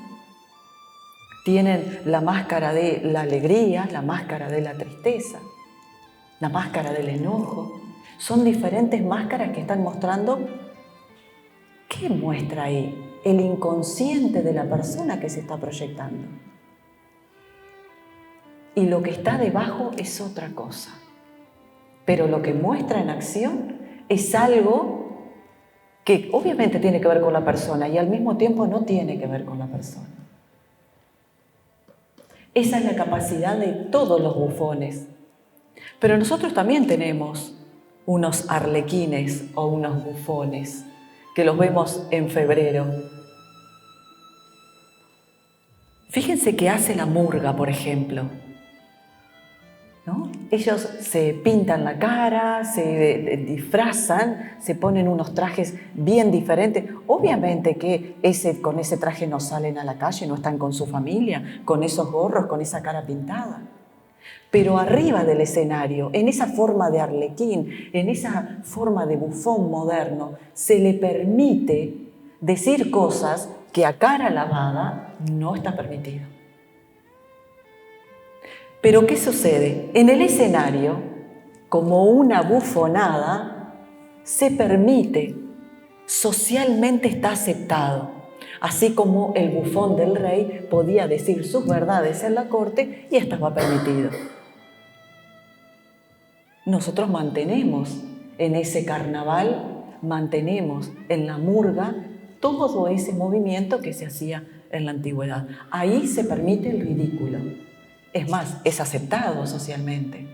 Tienen la máscara de la alegría, la máscara de la tristeza, la máscara del enojo. Son diferentes máscaras que están mostrando. ¿Qué muestra ahí? El inconsciente de la persona que se está proyectando. Y lo que está debajo es otra cosa. Pero lo que muestra en acción es algo que obviamente tiene que ver con la persona y al mismo tiempo no tiene que ver con la persona. Esa es la capacidad de todos los bufones. Pero nosotros también tenemos unos arlequines o unos bufones que los vemos en febrero. Fíjense qué hace la murga, por ejemplo, ¿no? Ellos se pintan la cara, se disfrazan, se ponen unos trajes bien diferentes. Obviamente que con ese traje no salen a la calle, no están con su familia, con esos gorros, con esa cara pintada. Pero arriba del escenario, en esa forma de arlequín, en esa forma de bufón moderno, se le permite decir cosas que a cara lavada no está permitido. Pero ¿qué sucede? En el escenario, como una bufonada, se permite, socialmente está aceptado. Así como el bufón del rey podía decir sus verdades en la corte y estaba permitido. Nosotros mantenemos en ese carnaval, mantenemos en la murga todo ese movimiento que se hacía en la antigüedad. Ahí se permite el ridículo. Es más, es aceptado socialmente.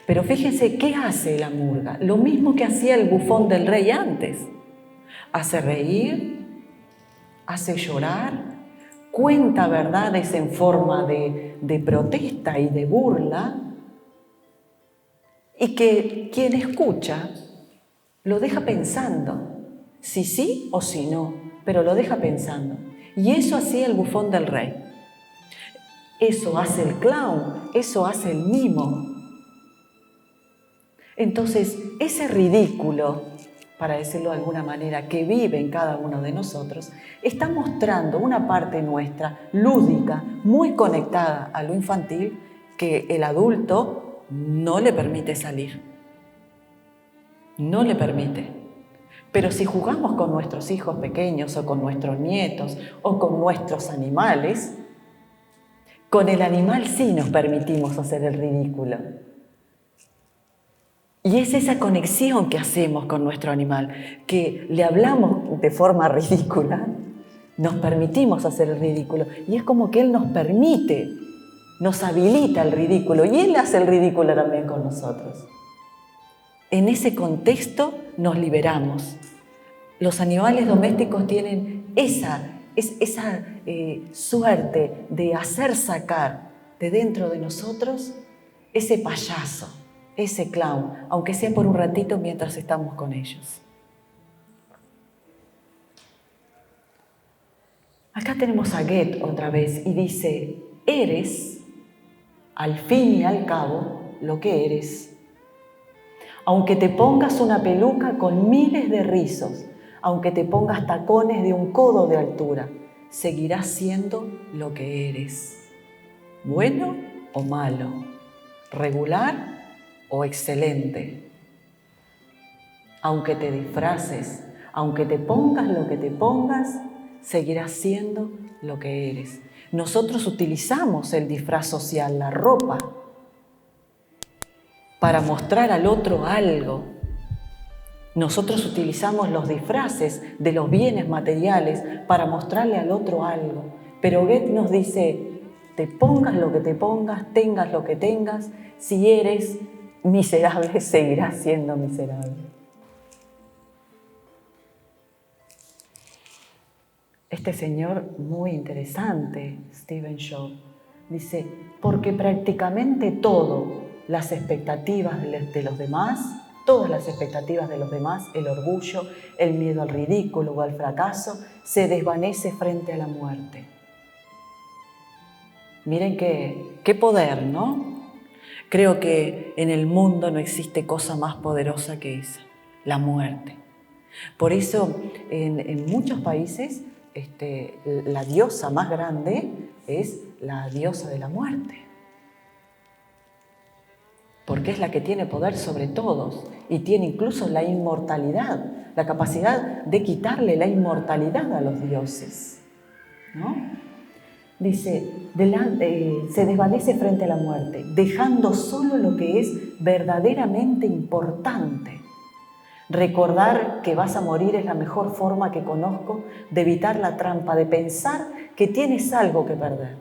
Pero fíjense, ¿qué hace la murga? Lo mismo que hacía el bufón del rey antes. Hace reír, hace llorar, cuenta verdades en forma de protesta y de burla, y que quien escucha lo deja pensando, si sí o si no, pero lo deja pensando. Y eso hacía el bufón del rey. Eso hace el clown, eso hace el mimo. Entonces, ese ridículo, para decirlo de alguna manera, que vive en cada uno de nosotros, está mostrando una parte nuestra lúdica, muy conectada a lo infantil, que el adulto no le permite salir. No le permite. Pero si jugamos con nuestros hijos pequeños o con nuestros nietos o con nuestros animales, con el animal sí nos permitimos hacer el ridículo. Y es esa conexión que hacemos con nuestro animal, que le hablamos de forma ridícula, nos permitimos hacer el ridículo. Y es como que él nos permite, nos habilita el ridículo y él hace el ridículo también con nosotros. En ese contexto nos liberamos. Los animales domésticos tienen esa suerte de hacer sacar de dentro de nosotros ese payaso, ese clown, aunque sea por un ratito mientras estamos con ellos. Acá tenemos a Goethe otra vez y dice, eres, al fin y al cabo, lo que eres. Aunque te pongas una peluca con miles de rizos, aunque te pongas tacones de un codo de altura, seguirás siendo lo que eres. Bueno o malo, regular o excelente. Aunque te disfraces, aunque te pongas lo que te pongas, seguirás siendo lo que eres. Nosotros utilizamos el disfraz social, la ropa, para mostrar al otro algo. Nosotros utilizamos los disfraces de los bienes materiales para mostrarle al otro algo. Pero Goethe nos dice, te pongas lo que te pongas, tengas lo que tengas, si eres miserable, seguirás siendo miserable. Este señor muy interesante, Stephen Shaw, dice, porque prácticamente todo, las expectativas de los demás, todas las expectativas de los demás, el orgullo, el miedo al ridículo o al fracaso, se desvanece frente a la muerte. Miren qué poder, ¿no? Creo que en el mundo no existe cosa más poderosa que esa, la muerte. Por eso, en muchos países, la diosa más grande es la diosa de la muerte. Porque es la que tiene poder sobre todos y tiene incluso la inmortalidad, la capacidad de quitarle la inmortalidad a los dioses, ¿no? Dice, se desvanece frente a la muerte, dejando solo lo que es verdaderamente importante. Recordar que vas a morir es la mejor forma que conozco de evitar la trampa de pensar que tienes algo que perder.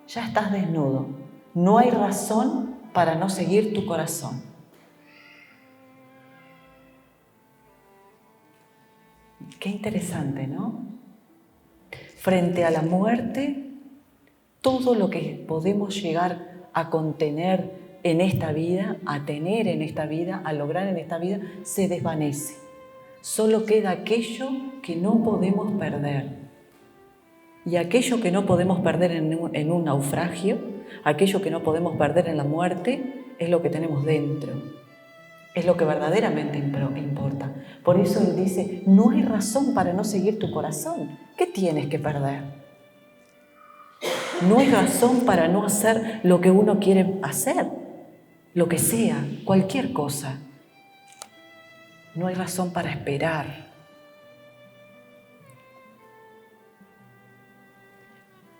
Ya estás desnudo, no hay razón para no seguir tu corazón. Qué interesante, ¿no? frente a la muerte, todo lo que podemos llegar a contener en esta vida, a tener en esta vida, a lograr en esta vida, se desvanece. Solo queda aquello que no podemos perder. Y aquello que no podemos perder en un naufragio, aquello que no podemos perder en la muerte, es lo que tenemos dentro. Es lo que verdaderamente importa. Por eso él dice, no hay razón para no seguir tu corazón. ¿Qué tienes que perder? No hay razón para no hacer lo que uno quiere hacer, lo que sea, cualquier cosa. No hay razón para esperar.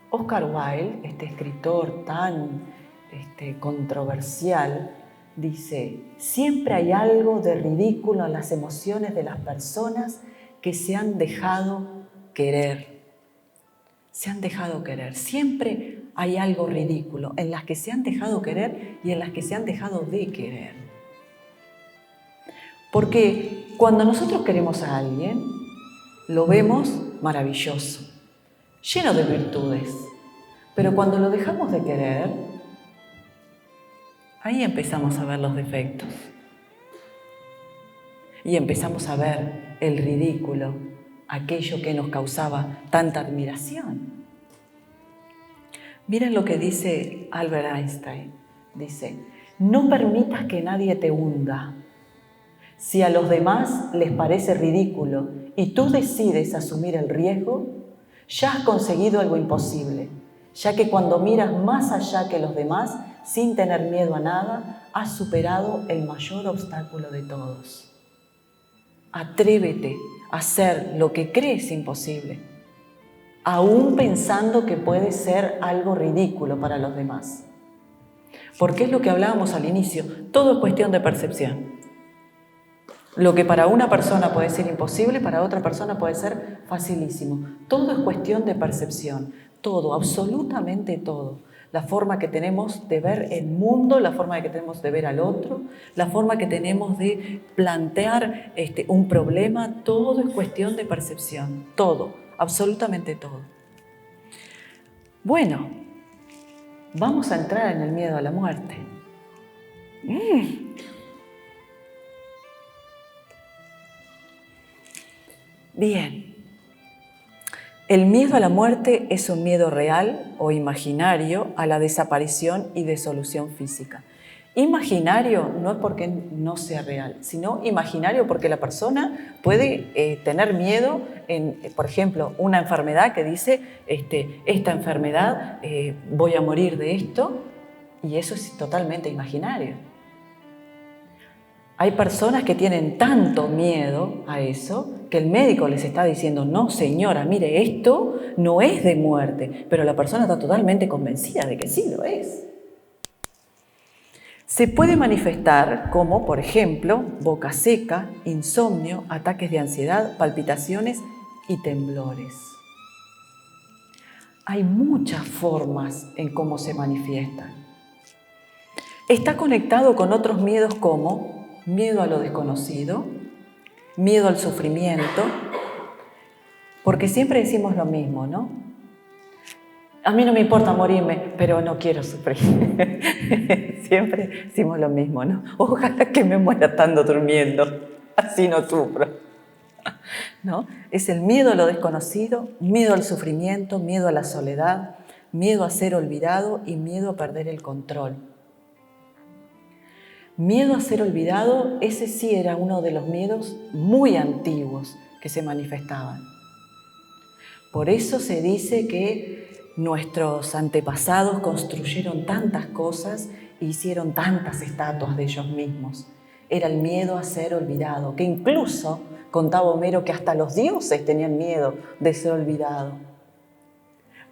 Oscar Wilde, este escritor tan controversial, dice, siempre hay algo de ridículo en las emociones de las personas que se han dejado querer. Se han dejado querer. Siempre hay algo ridículo en las que se han dejado querer y en las que se han dejado de querer. Porque cuando nosotros queremos a alguien, lo vemos maravilloso, lleno de virtudes. Pero cuando lo dejamos de querer, ahí empezamos a ver los defectos. Y empezamos a ver el ridículo, aquello que nos causaba tanta admiración. Miren lo que dice Albert Einstein. Dice, no permitas que nadie te hunda. Si a los demás les parece ridículo y tú decides asumir el riesgo, ya has conseguido algo imposible, ya que cuando miras más allá que los demás, sin tener miedo a nada, has superado el mayor obstáculo de todos. Atrévete a hacer lo que crees imposible, aún pensando que puede ser algo ridículo para los demás. Porque es lo que hablábamos al inicio, todo es cuestión de percepción. Lo que para una persona puede ser imposible, para otra persona puede ser facilísimo. Todo es cuestión de percepción, todo, absolutamente todo. La forma que tenemos de ver el mundo, la forma que tenemos de ver al otro, la forma que tenemos de plantear un problema, todo es cuestión de percepción, todo, absolutamente todo. Bueno, vamos a entrar en el miedo a la muerte. Bien, el miedo a la muerte es un miedo real o imaginario a la desaparición y disolución física. Imaginario no es porque no sea real, sino imaginario porque la persona puede tener miedo en, por ejemplo, una enfermedad que dice, esta enfermedad, voy a morir de esto, y eso es totalmente imaginario. Hay personas que tienen tanto miedo a eso que el médico les está diciendo, no señora, mire, esto no es de muerte, pero la persona está totalmente convencida de que sí lo es. Se puede manifestar como, por ejemplo, boca seca, insomnio, ataques de ansiedad, palpitaciones y temblores. Hay muchas formas en cómo se manifiestan. Está conectado con otros miedos como miedo a lo desconocido, miedo al sufrimiento, porque siempre decimos lo mismo, ¿no? A mí no me importa morirme, pero no quiero sufrir. Siempre decimos lo mismo, ¿no? Ojalá que me muera estando durmiendo, así no sufro. ¿No? Es el miedo a lo desconocido, miedo al sufrimiento, miedo a la soledad, miedo a ser olvidado y miedo a perder el control. Miedo a ser olvidado, ese sí era uno de los miedos muy antiguos que se manifestaban. Por eso se dice que nuestros antepasados construyeron tantas cosas e hicieron tantas estatuas de ellos mismos. Era el miedo a ser olvidado, que incluso contaba Homero que hasta los dioses tenían miedo de ser olvidado.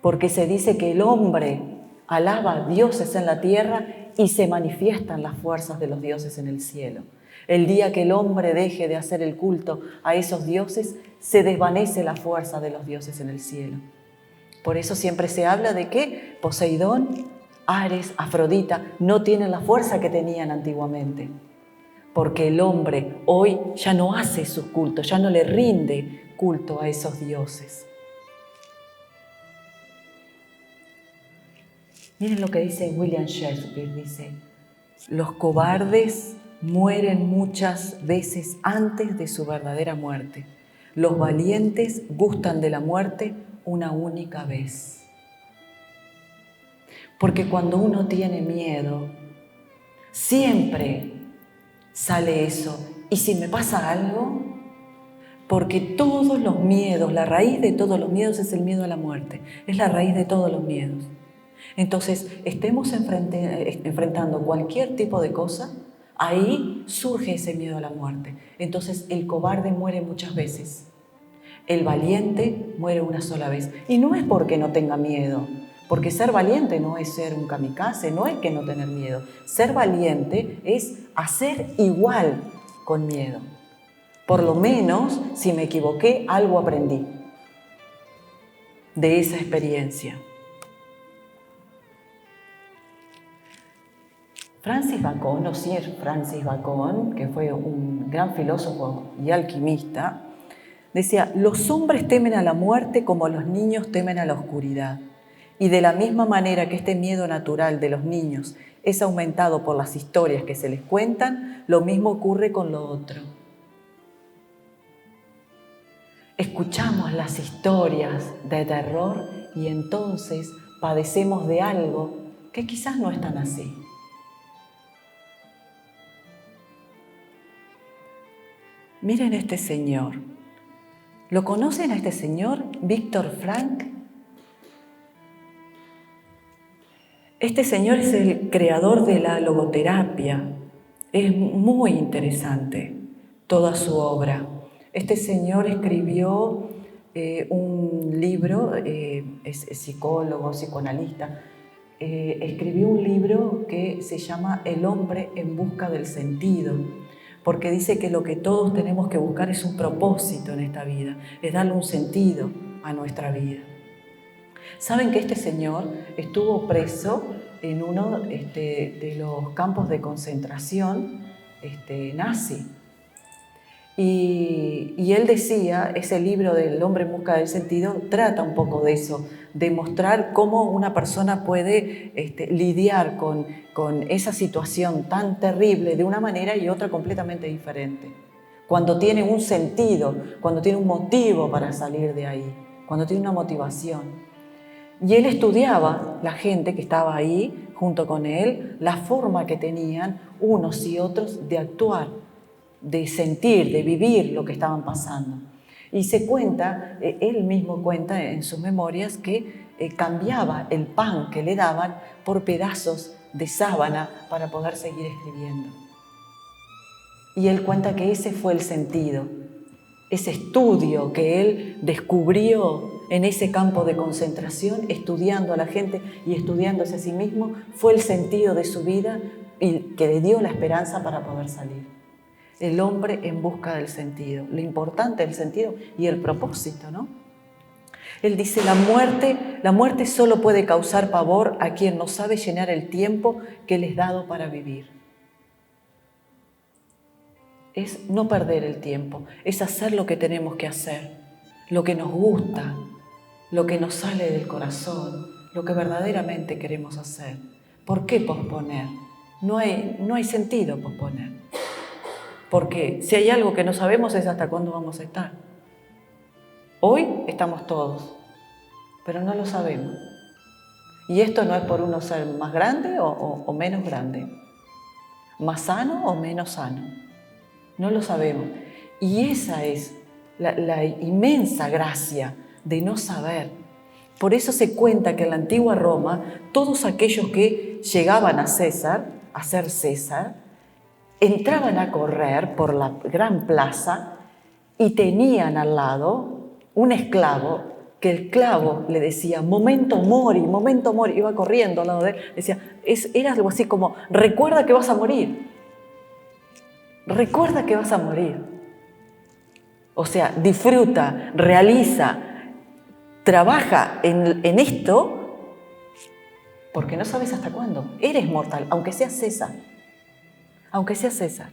Porque se dice que el hombre alaba a dioses en la tierra y se manifiestan las fuerzas de los dioses en el cielo. El día que el hombre deje de hacer el culto a esos dioses, se desvanece la fuerza de los dioses en el cielo. Por eso siempre se habla de que Poseidón, Ares, Afrodita no tienen la fuerza que tenían antiguamente. Porque el hombre hoy ya no hace su culto, ya no le rinde culto a esos dioses. Miren lo que dice William Shakespeare, dice, los cobardes mueren muchas veces antes de su verdadera muerte. Los valientes gustan de la muerte una única vez. Porque cuando uno tiene miedo, siempre sale eso. ¿Y si me pasa algo? Porque todos los miedos, la raíz de todos los miedos es el miedo a la muerte. Es la raíz de todos los miedos. Entonces, estemos enfrentando cualquier tipo de cosa, ahí surge ese miedo a la muerte. Entonces, el cobarde muere muchas veces. El valiente muere una sola vez. Y no es porque no tenga miedo, porque ser valiente no es ser un kamikaze, no es que no tener miedo. Ser valiente es hacer igual con miedo. Por lo menos, si me equivoqué, algo aprendí de esa experiencia. Francis Bacon, o Sir Francis Bacon, que fue un gran filósofo y alquimista, decía, los hombres temen a la muerte como los niños temen a la oscuridad. Y de la misma manera que este miedo natural de los niños es aumentado por las historias que se les cuentan, lo mismo ocurre con lo otro. Escuchamos las historias de terror y entonces padecemos de algo que quizás no es tan así. Miren este señor. ¿Lo conocen a este señor? Viktor Frankl. Este señor es el creador de la logoterapia. Es muy interesante toda su obra. Este señor escribió un libro, es psicólogo, psicoanalista, escribió un libro que se llama El hombre en busca del sentido, porque dice que lo que todos tenemos que buscar es un propósito en esta vida, es darle un sentido a nuestra vida. Saben que este señor estuvo preso en uno de los campos de concentración nazi. Y él decía, ese libro del hombre en busca del sentido trata un poco de eso, de mostrar cómo una persona puede lidiar con esa situación tan terrible de una manera y otra completamente diferente. Cuando tiene un sentido, cuando tiene un motivo para salir de ahí, cuando tiene una motivación. Y él estudiaba, la gente que estaba ahí junto con él, la forma que tenían unos y otros de actuar, de sentir, de vivir lo que estaban pasando. Y se cuenta, él mismo cuenta en sus memorias que cambiaba el pan que le daban por pedazos de sábana para poder seguir escribiendo. Y él cuenta que ese fue el sentido, ese estudio que él descubrió en ese campo de concentración, estudiando a la gente y estudiándose a sí mismo, fue el sentido de su vida y que le dio la esperanza para poder salir. El hombre en busca del sentido, lo importante del sentido y el propósito, ¿no? Él dice, la muerte solo puede causar pavor a quien no sabe llenar el tiempo que le es dado para vivir. Es no perder el tiempo, es hacer lo que tenemos que hacer, lo que nos gusta, lo que nos sale del corazón, lo que verdaderamente queremos hacer. ¿Por qué posponer? No hay sentido posponer. Porque si hay algo que no sabemos es hasta cuándo vamos a estar. Hoy estamos todos, pero no lo sabemos. Y esto no es por uno ser más grande o menos grande, más sano o menos sano. No lo sabemos. Y esa es la inmensa gracia de no saber. Por eso se cuenta que en la antigua Roma, todos aquellos que llegaban a ser César, entraban a correr por la gran plaza y tenían al lado un esclavo, que el esclavo le decía, momento mori, iba corriendo al lado de él, decía, era algo así como, recuerda que vas a morir. Recuerda que vas a morir. O sea, disfruta, realiza, trabaja en esto porque no sabes hasta cuándo. Eres mortal, aunque seas César. Aunque seas César.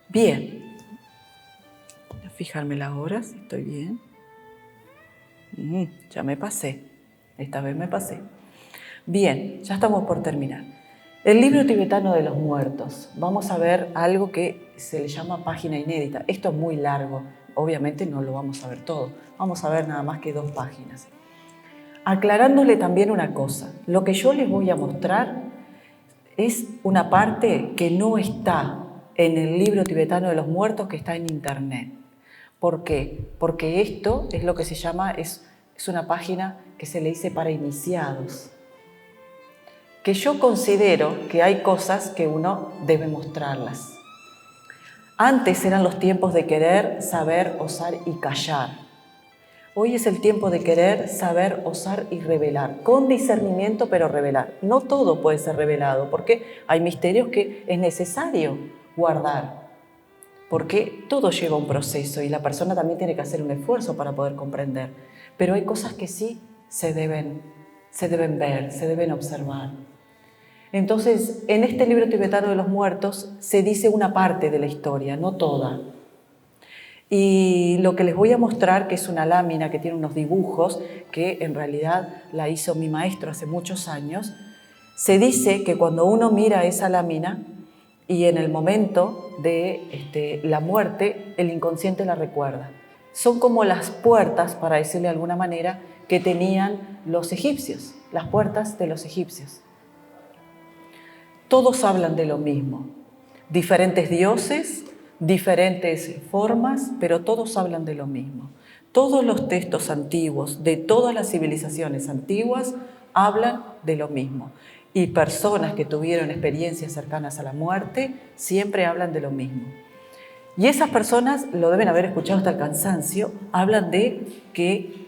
Bien. Voy a fijarme la hora, si estoy bien. Ya me pasé. Esta vez me pasé. Bien, ya estamos por terminar. El libro tibetano de los muertos. Vamos a ver algo que se le llama página inédita. Esto es muy largo, obviamente no lo vamos a ver todo. Vamos a ver nada más que 2 páginas. Aclarándole también una cosa. Lo que yo les voy a mostrar es una parte que no está en el libro tibetano de los muertos, que está en internet. ¿Por qué? Porque esto es lo que se llama, es una página que se le dice para iniciados. Que yo considero que hay cosas que uno debe mostrarlas. Antes eran los tiempos de querer, saber, osar y callar. Hoy es el tiempo de querer, saber, osar y revelar, con discernimiento pero revelar. No todo puede ser revelado porque hay misterios que es necesario guardar, porque todo lleva un proceso y la persona también tiene que hacer un esfuerzo para poder comprender. Pero hay cosas que sí se deben ver, se deben observar. Entonces, en este libro tibetano de los muertos se dice una parte de la historia, no toda. Y lo que les voy a mostrar, que es una lámina que tiene unos dibujos, que en realidad la hizo mi maestro hace muchos años, se dice que cuando uno mira esa lámina y en el momento de la muerte, el inconsciente la recuerda. Son como las puertas, para decirle de alguna manera, que tenían los egipcios, las puertas de los egipcios. Todos hablan de lo mismo, diferentes dioses, diferentes formas, pero todos hablan de lo mismo. Todos los textos antiguos de todas las civilizaciones antiguas hablan de lo mismo. Y personas que tuvieron experiencias cercanas a la muerte siempre hablan de lo mismo. Y esas personas, lo deben haber escuchado hasta el cansancio, hablan de que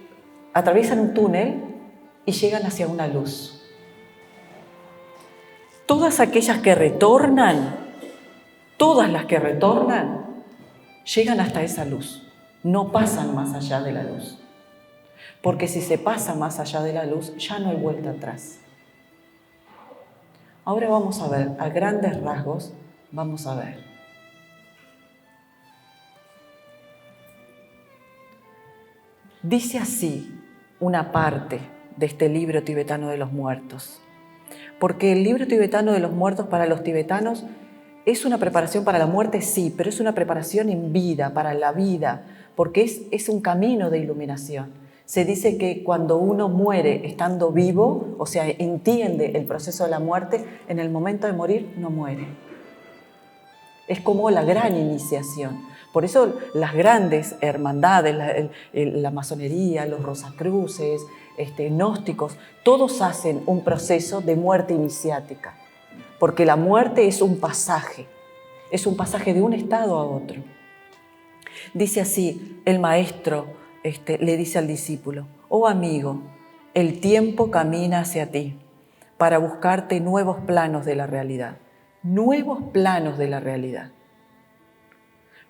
atraviesan un túnel y llegan hacia una luz. Todas aquellas que retornan, todas las que retornan, llegan hasta esa luz, no pasan más allá de la luz. Porque si se pasa más allá de la luz, ya no hay vuelta atrás. Ahora vamos a ver, a grandes rasgos, vamos a ver. Dice así una parte de este libro tibetano de los muertos. Porque el libro tibetano de los muertos para los tibetanos es una preparación para la muerte, sí, pero es una preparación en vida, para la vida, porque es un camino de iluminación. Se dice que cuando uno muere estando vivo, o sea, entiende el proceso de la muerte, en el momento de morir no muere. Es como la gran iniciación. Por eso las grandes hermandades, la masonería, los rosacruces, gnósticos, todos hacen un proceso de muerte iniciática, porque la muerte es un pasaje de un estado a otro. Dice así, el maestro le dice al discípulo: oh amigo, el tiempo camina hacia ti para buscarte nuevos planos de la realidad. Nuevos planos de la realidad.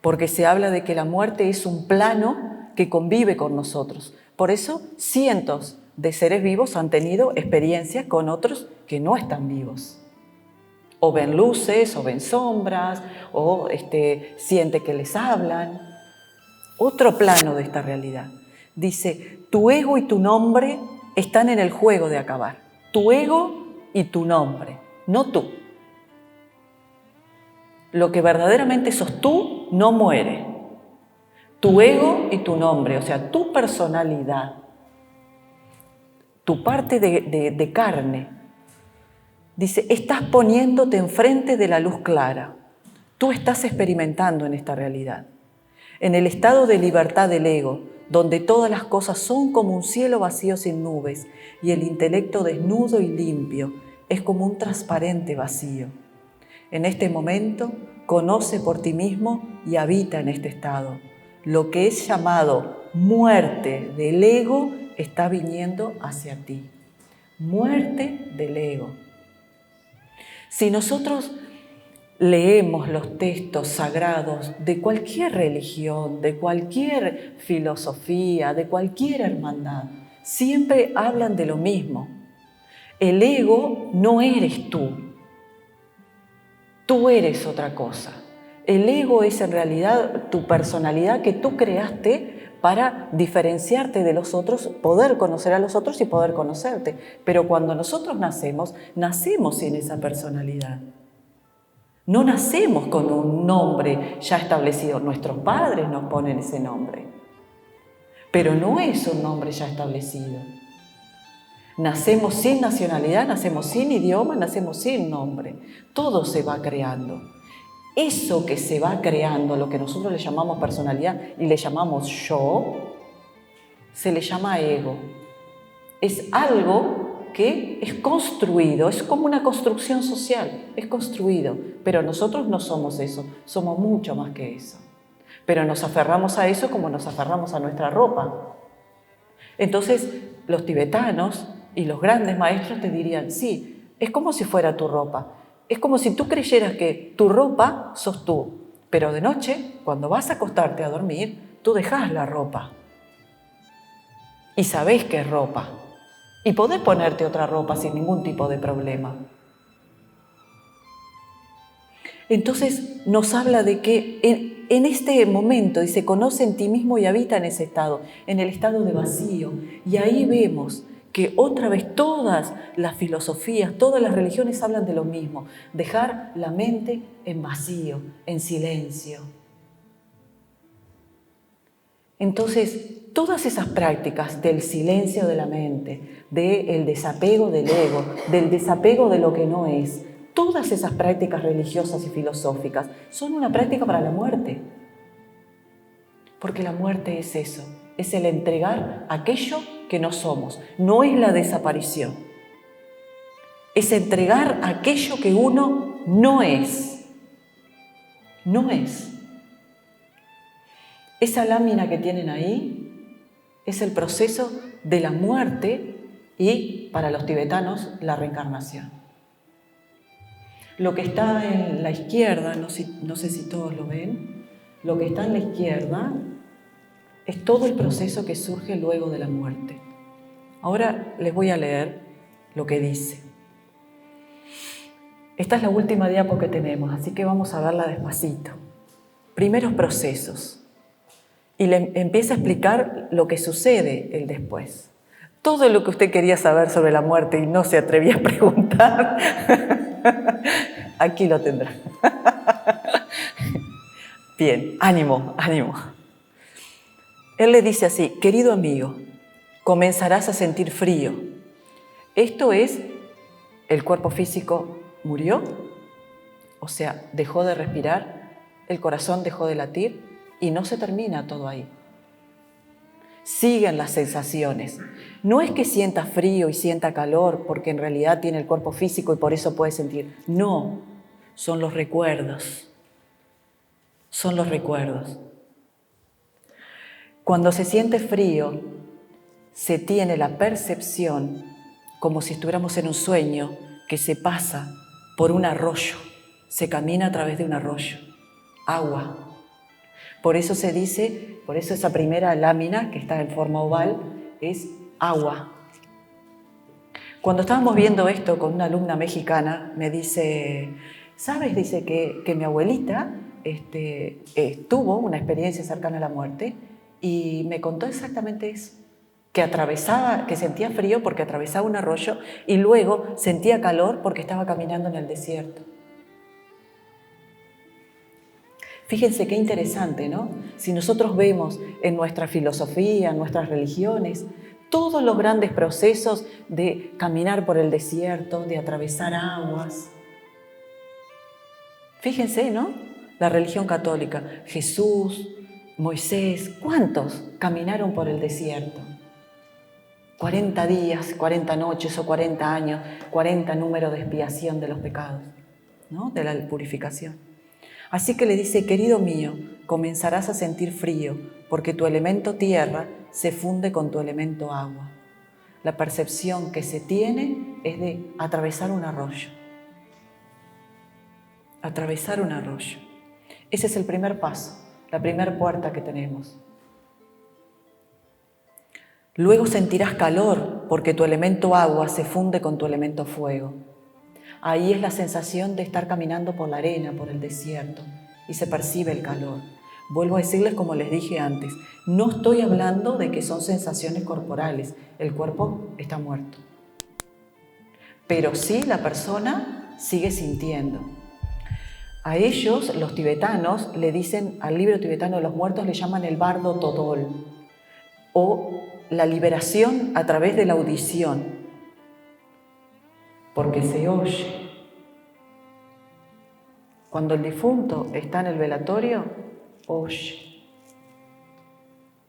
Porque se habla de que la muerte es un plano que convive con nosotros. Por eso cientos de seres vivos han tenido experiencias con otros que no están vivos. O ven luces, o ven sombras, o siente que les hablan. Otro plano de esta realidad. Dice, tu ego y tu nombre están en el juego de acabar. Tu ego y tu nombre, no tú. Lo que verdaderamente sos tú no muere. Tu ego y tu nombre, o sea, tu personalidad, tu parte de carne. Dice, estás poniéndote enfrente de la luz clara. Tú estás experimentando en esta realidad. En el estado de libertad del ego, donde todas las cosas son como un cielo vacío sin nubes y el intelecto desnudo y limpio es como un transparente vacío. En este momento, conoce por ti mismo y habita en este estado. Lo que es llamado muerte del ego está viniendo hacia ti. Muerte del ego. Si nosotros leemos los textos sagrados de cualquier religión, de cualquier filosofía, de cualquier hermandad, siempre hablan de lo mismo. El ego no eres tú. Tú eres otra cosa. El ego es en realidad tu personalidad que tú creaste para diferenciarte de los otros, poder conocer a los otros y poder conocerte. Pero cuando nosotros nacemos, nacemos sin esa personalidad. No nacemos con un nombre ya establecido. Nuestros padres nos ponen ese nombre, pero no es un nombre ya establecido. Nacemos sin nacionalidad, nacemos sin idioma, nacemos sin nombre. Todo se va creando. Eso que se va creando, lo que nosotros le llamamos personalidad y le llamamos yo, se le llama ego. Es algo que es construido, es como una construcción social, es construido, pero nosotros no somos eso, somos mucho más que eso. Pero nos aferramos a eso como nos aferramos a nuestra ropa. Entonces, los tibetanos y los grandes maestros te dirían, sí, es como si fuera tu ropa. Es como si tú creyeras que tu ropa sos tú, pero de noche, cuando vas a acostarte a dormir, tú dejás la ropa. Y sabés que es ropa. Y podés ponerte otra ropa sin ningún tipo de problema. Entonces nos habla de que en este momento, dice, conoce en ti mismo y habita en ese estado, en el estado de vacío. Y ahí vemos que otra vez todas las filosofías, todas las religiones hablan de lo mismo, dejar la mente en vacío, en silencio. Entonces, todas esas prácticas del silencio de la mente, del desapego del ego, del desapego de lo que no es, todas esas prácticas religiosas y filosóficas son una práctica para la muerte. Porque la muerte es eso, es el entregar aquello que no somos, no es la desaparición. Es entregar aquello que uno no es. No es. Esa lámina que tienen ahí es el proceso de la muerte y, para los tibetanos, la reencarnación. Lo que está en la izquierda, no sé si todos lo ven, lo que está en la izquierda es todo el proceso que surge luego de la muerte. Ahora les voy a leer lo que dice. Esta es la última diapo que tenemos, así que vamos a verla despacito. Primeros procesos. Y le empieza a explicar lo que sucede el después. Todo lo que usted quería saber sobre la muerte y no se atrevía a preguntar, aquí lo tendrá. Bien, ánimo, ánimo. Él le dice así, querido amigo, comenzarás a sentir frío. Esto es, el cuerpo físico murió, o sea, dejó de respirar, el corazón dejó de latir y no se termina todo ahí. Siguen las sensaciones. No es que sienta frío y sienta calor porque en realidad tiene el cuerpo físico y por eso puede sentir. No, son los recuerdos. Son los recuerdos. Cuando se siente frío, se tiene la percepción, como si estuviéramos en un sueño, que se pasa por un arroyo, se camina a través de un arroyo, agua. Por eso se dice, por eso esa primera lámina que está en forma oval es agua. Cuando estábamos viendo esto con una alumna mexicana, me dice, ¿sabes? Dice que mi abuelita tuvo una experiencia cercana a la muerte y me contó exactamente eso, que sentía frío porque atravesaba un arroyo y luego sentía calor porque estaba caminando en el desierto. Fíjense qué interesante, ¿no? Si nosotros vemos en nuestra filosofía, en nuestras religiones, todos los grandes procesos de caminar por el desierto, de atravesar aguas. Fíjense, ¿no? La religión católica, Jesús, Moisés, ¿cuántos caminaron por el desierto? 40 días, 40 noches o 40 años, 40 números de expiación de los pecados, ¿no? De la purificación. Así que le dice, querido mío, comenzarás a sentir frío porque tu elemento tierra se funde con tu elemento agua. La percepción que se tiene es de atravesar un arroyo. Atravesar un arroyo. Ese es el primer paso, la primera puerta que tenemos. Luego sentirás calor porque tu elemento agua se funde con tu elemento fuego. Ahí es la sensación de estar caminando por la arena, por el desierto, y se percibe el calor. Vuelvo a decirles como les dije antes, no estoy hablando de que son sensaciones corporales, el cuerpo está muerto. Pero sí la persona sigue sintiendo. A ellos, los tibetanos, le dicen, al libro tibetano de los muertos le llaman el bardo todol, o la liberación a través de la audición, porque se oye. Cuando el difunto está en el velatorio, oye.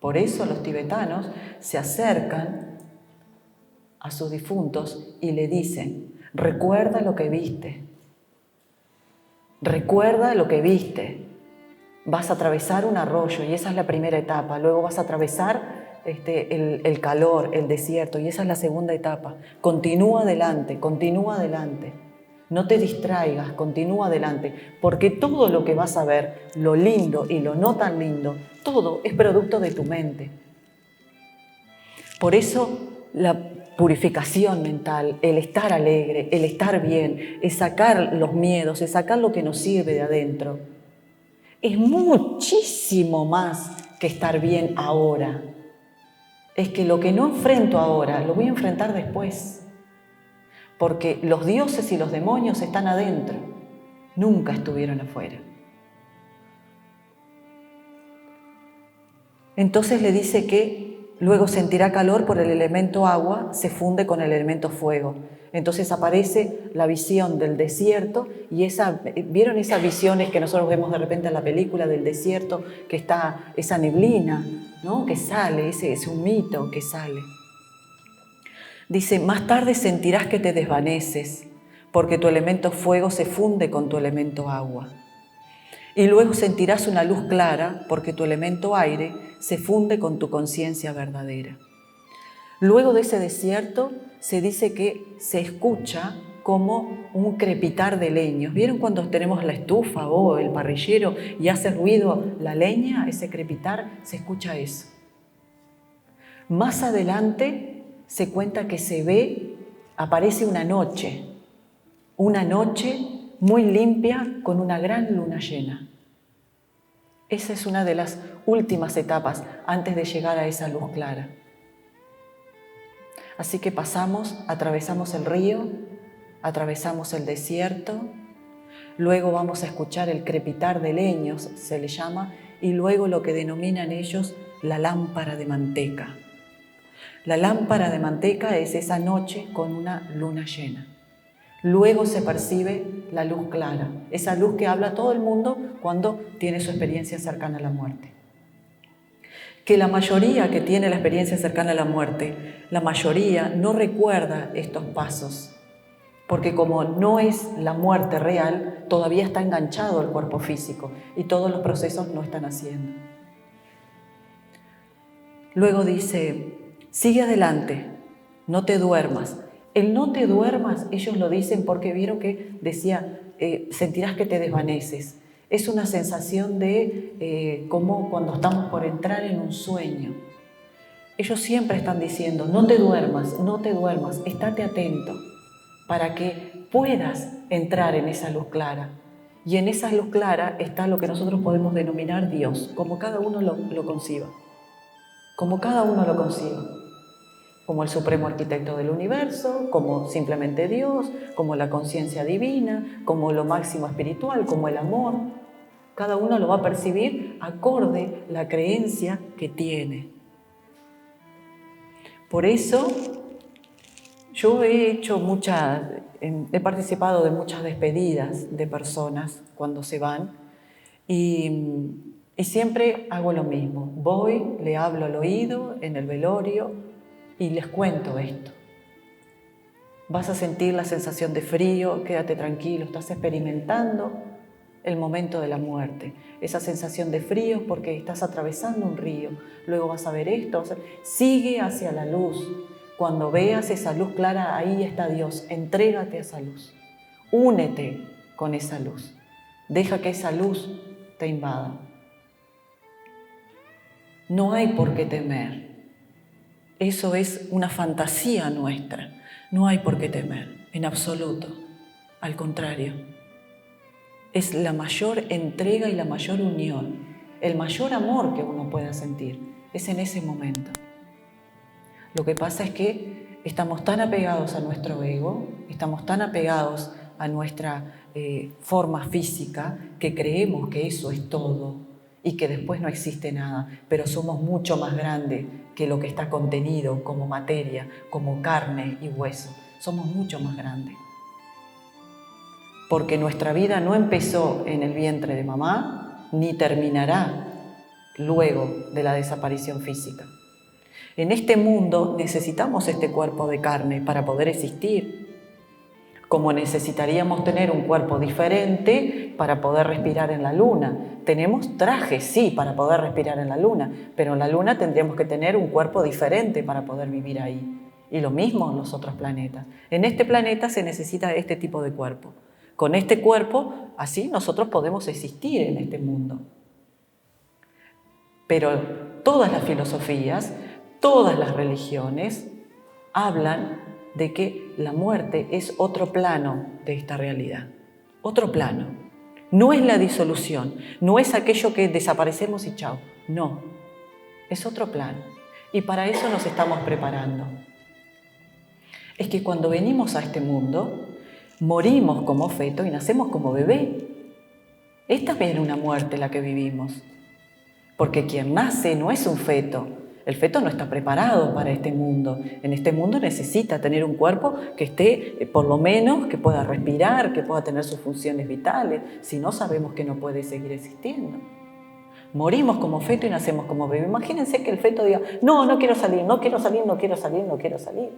Por eso los tibetanos se acercan a sus difuntos y le dicen, recuerda lo que viste, recuerda lo que viste. Vas a atravesar un arroyo y esa es la primera etapa, luego vas a atravesar el calor, el desierto y esa es la segunda etapa. Continúa adelante, no te distraigas, continúa adelante, porque todo lo que vas a ver, lo lindo y lo no tan lindo, todo es producto de tu mente. Por eso la purificación mental, el estar alegre, el estar bien, es sacar los miedos, es sacar lo que nos sirve de adentro. Es muchísimo más que estar bien ahora. Es que lo que no enfrento ahora, lo voy a enfrentar después. Porque los dioses y los demonios están adentro, nunca estuvieron afuera. Entonces le dice que luego sentirá calor por el elemento agua, se funde con el elemento fuego. Entonces aparece la visión del desierto y ¿vieron esas visiones que nosotros vemos de repente en la película del desierto? Que está esa neblina, ¿no? Que sale, ese humito que sale. Dice, más tarde sentirás que te desvaneces, porque tu elemento fuego se funde con tu elemento agua. Y luego sentirás una luz clara, porque tu elemento aire se funde con tu conciencia verdadera. Luego de ese desierto se dice que se escucha como un crepitar de leños. ¿Vieron cuando tenemos la estufa o el parrillero y hace ruido la leña? Ese crepitar, se escucha eso. Más adelante se cuenta que aparece una noche muy limpia con una gran luna llena. Esa es una de las últimas etapas antes de llegar a esa luz clara. Así que atravesamos el río, atravesamos el desierto, luego vamos a escuchar el crepitar de leños, se le llama, y luego lo que denominan ellos la lámpara de manteca. La lámpara de manteca es esa noche con una luna llena. Luego se percibe la luz clara, esa luz que habla todo el mundo cuando tiene su experiencia cercana a la muerte. Que la mayoría que tiene la experiencia cercana a la muerte, la mayoría no recuerda estos pasos, porque como no es la muerte real, todavía está enganchado al cuerpo físico y todos los procesos no están haciendo. Luego dice, sigue adelante, no te duermas. El no te duermas, ellos lo dicen porque vieron que decía, sentirás que te desvaneces. Es una sensación de como cuando estamos por entrar en un sueño. Ellos siempre están diciendo, no te duermas, estate atento para que puedas entrar en esa luz clara. Y en esa luz clara está lo que nosotros podemos denominar Dios, como cada uno lo conciba. Como cada uno lo conciba. Como el supremo arquitecto del universo, como simplemente Dios, como la conciencia divina, como lo máximo espiritual, como el amor. Cada uno lo va a percibir acorde a la creencia que tiene. Por eso yo he participado de muchas despedidas de personas cuando se van y siempre hago lo mismo. Voy, le hablo al oído en el velorio y les cuento esto. Vas a sentir la sensación de frío, quédate tranquilo, estás experimentando el momento de la muerte. Esa sensación de frío porque estás atravesando un río, luego vas a ver esto, sigue hacia la luz. Cuando veas esa luz clara, ahí está Dios, entrégate a esa luz, únete con esa luz, deja que esa luz te invada. No hay por qué temer. Eso es una fantasía nuestra. No hay por qué temer, en absoluto. Al contrario, es la mayor entrega y la mayor unión. El mayor amor que uno pueda sentir es en ese momento. Lo que pasa es que estamos tan apegados a nuestro ego, estamos tan apegados a nuestra forma física, que creemos que eso es todo y que después no existe nada, pero somos mucho más grandes que lo que está contenido como materia, como carne y hueso. Somos mucho más grandes. Porque nuestra vida no empezó en el vientre de mamá, ni terminará luego de la desaparición física. En este mundo necesitamos este cuerpo de carne para poder existir, como necesitaríamos tener un cuerpo diferente para poder respirar en la luna. Tenemos trajes, sí, para poder respirar en la luna, pero en la luna tendríamos que tener un cuerpo diferente para poder vivir ahí. Y lo mismo en los otros planetas. En este planeta se necesita este tipo de cuerpo. Con este cuerpo, así nosotros podemos existir en este mundo. Pero todas las filosofías, todas las religiones hablan de que la muerte es otro plano de esta realidad. Otro plano. No es la disolución, no es aquello que desaparecemos y chao. No, es otro plano. Y para eso nos estamos preparando. Es que cuando venimos a este mundo, morimos como feto y nacemos como bebé. Es también una muerte la que vivimos. Porque quien nace no es un feto. El feto no está preparado para este mundo. En este mundo necesita tener un cuerpo que esté, por lo menos, que pueda respirar, que pueda tener sus funciones vitales. Si no, sabemos que no puede seguir existiendo. Morimos como feto y nacemos como bebé. Imagínense que el feto diga, no, no quiero salir, no quiero salir, no quiero salir, no quiero salir.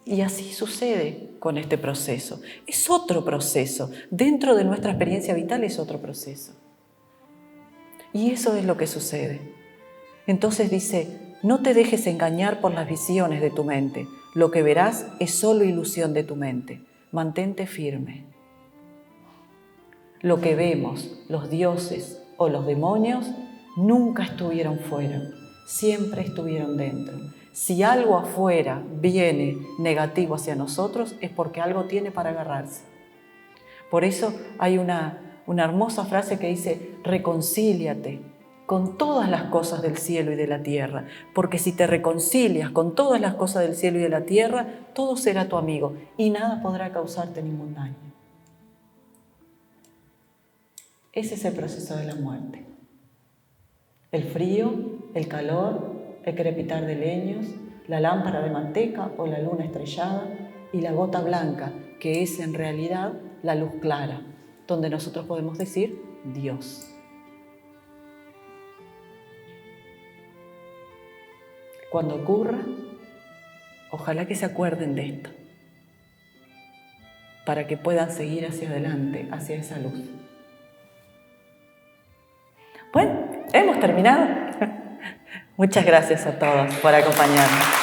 Y así sucede con este proceso. Es otro proceso. Dentro de nuestra experiencia vital es otro proceso. Y eso es lo que sucede. Entonces dice, no te dejes engañar por las visiones de tu mente. Lo que verás es solo ilusión de tu mente. Mantente firme. Lo que vemos, los dioses o los demonios, nunca estuvieron fuera, siempre estuvieron dentro. Si algo afuera viene negativo hacia nosotros, es porque algo tiene para agarrarse. Por eso hay una hermosa frase que dice, reconcíliate con todas las cosas del cielo y de la tierra, porque si te reconcilias con todas las cosas del cielo y de la tierra, todo será tu amigo y nada podrá causarte ningún daño. Ese es el proceso de la muerte. El frío, el calor, el crepitar de leños, la lámpara de manteca o la luna estrellada y la gota blanca, que es en realidad la luz clara, donde nosotros podemos decir Dios. Cuando ocurra, ojalá que se acuerden de esto, para que puedan seguir hacia adelante, hacia esa luz. Bueno, hemos terminado. Muchas gracias a todos por acompañarnos.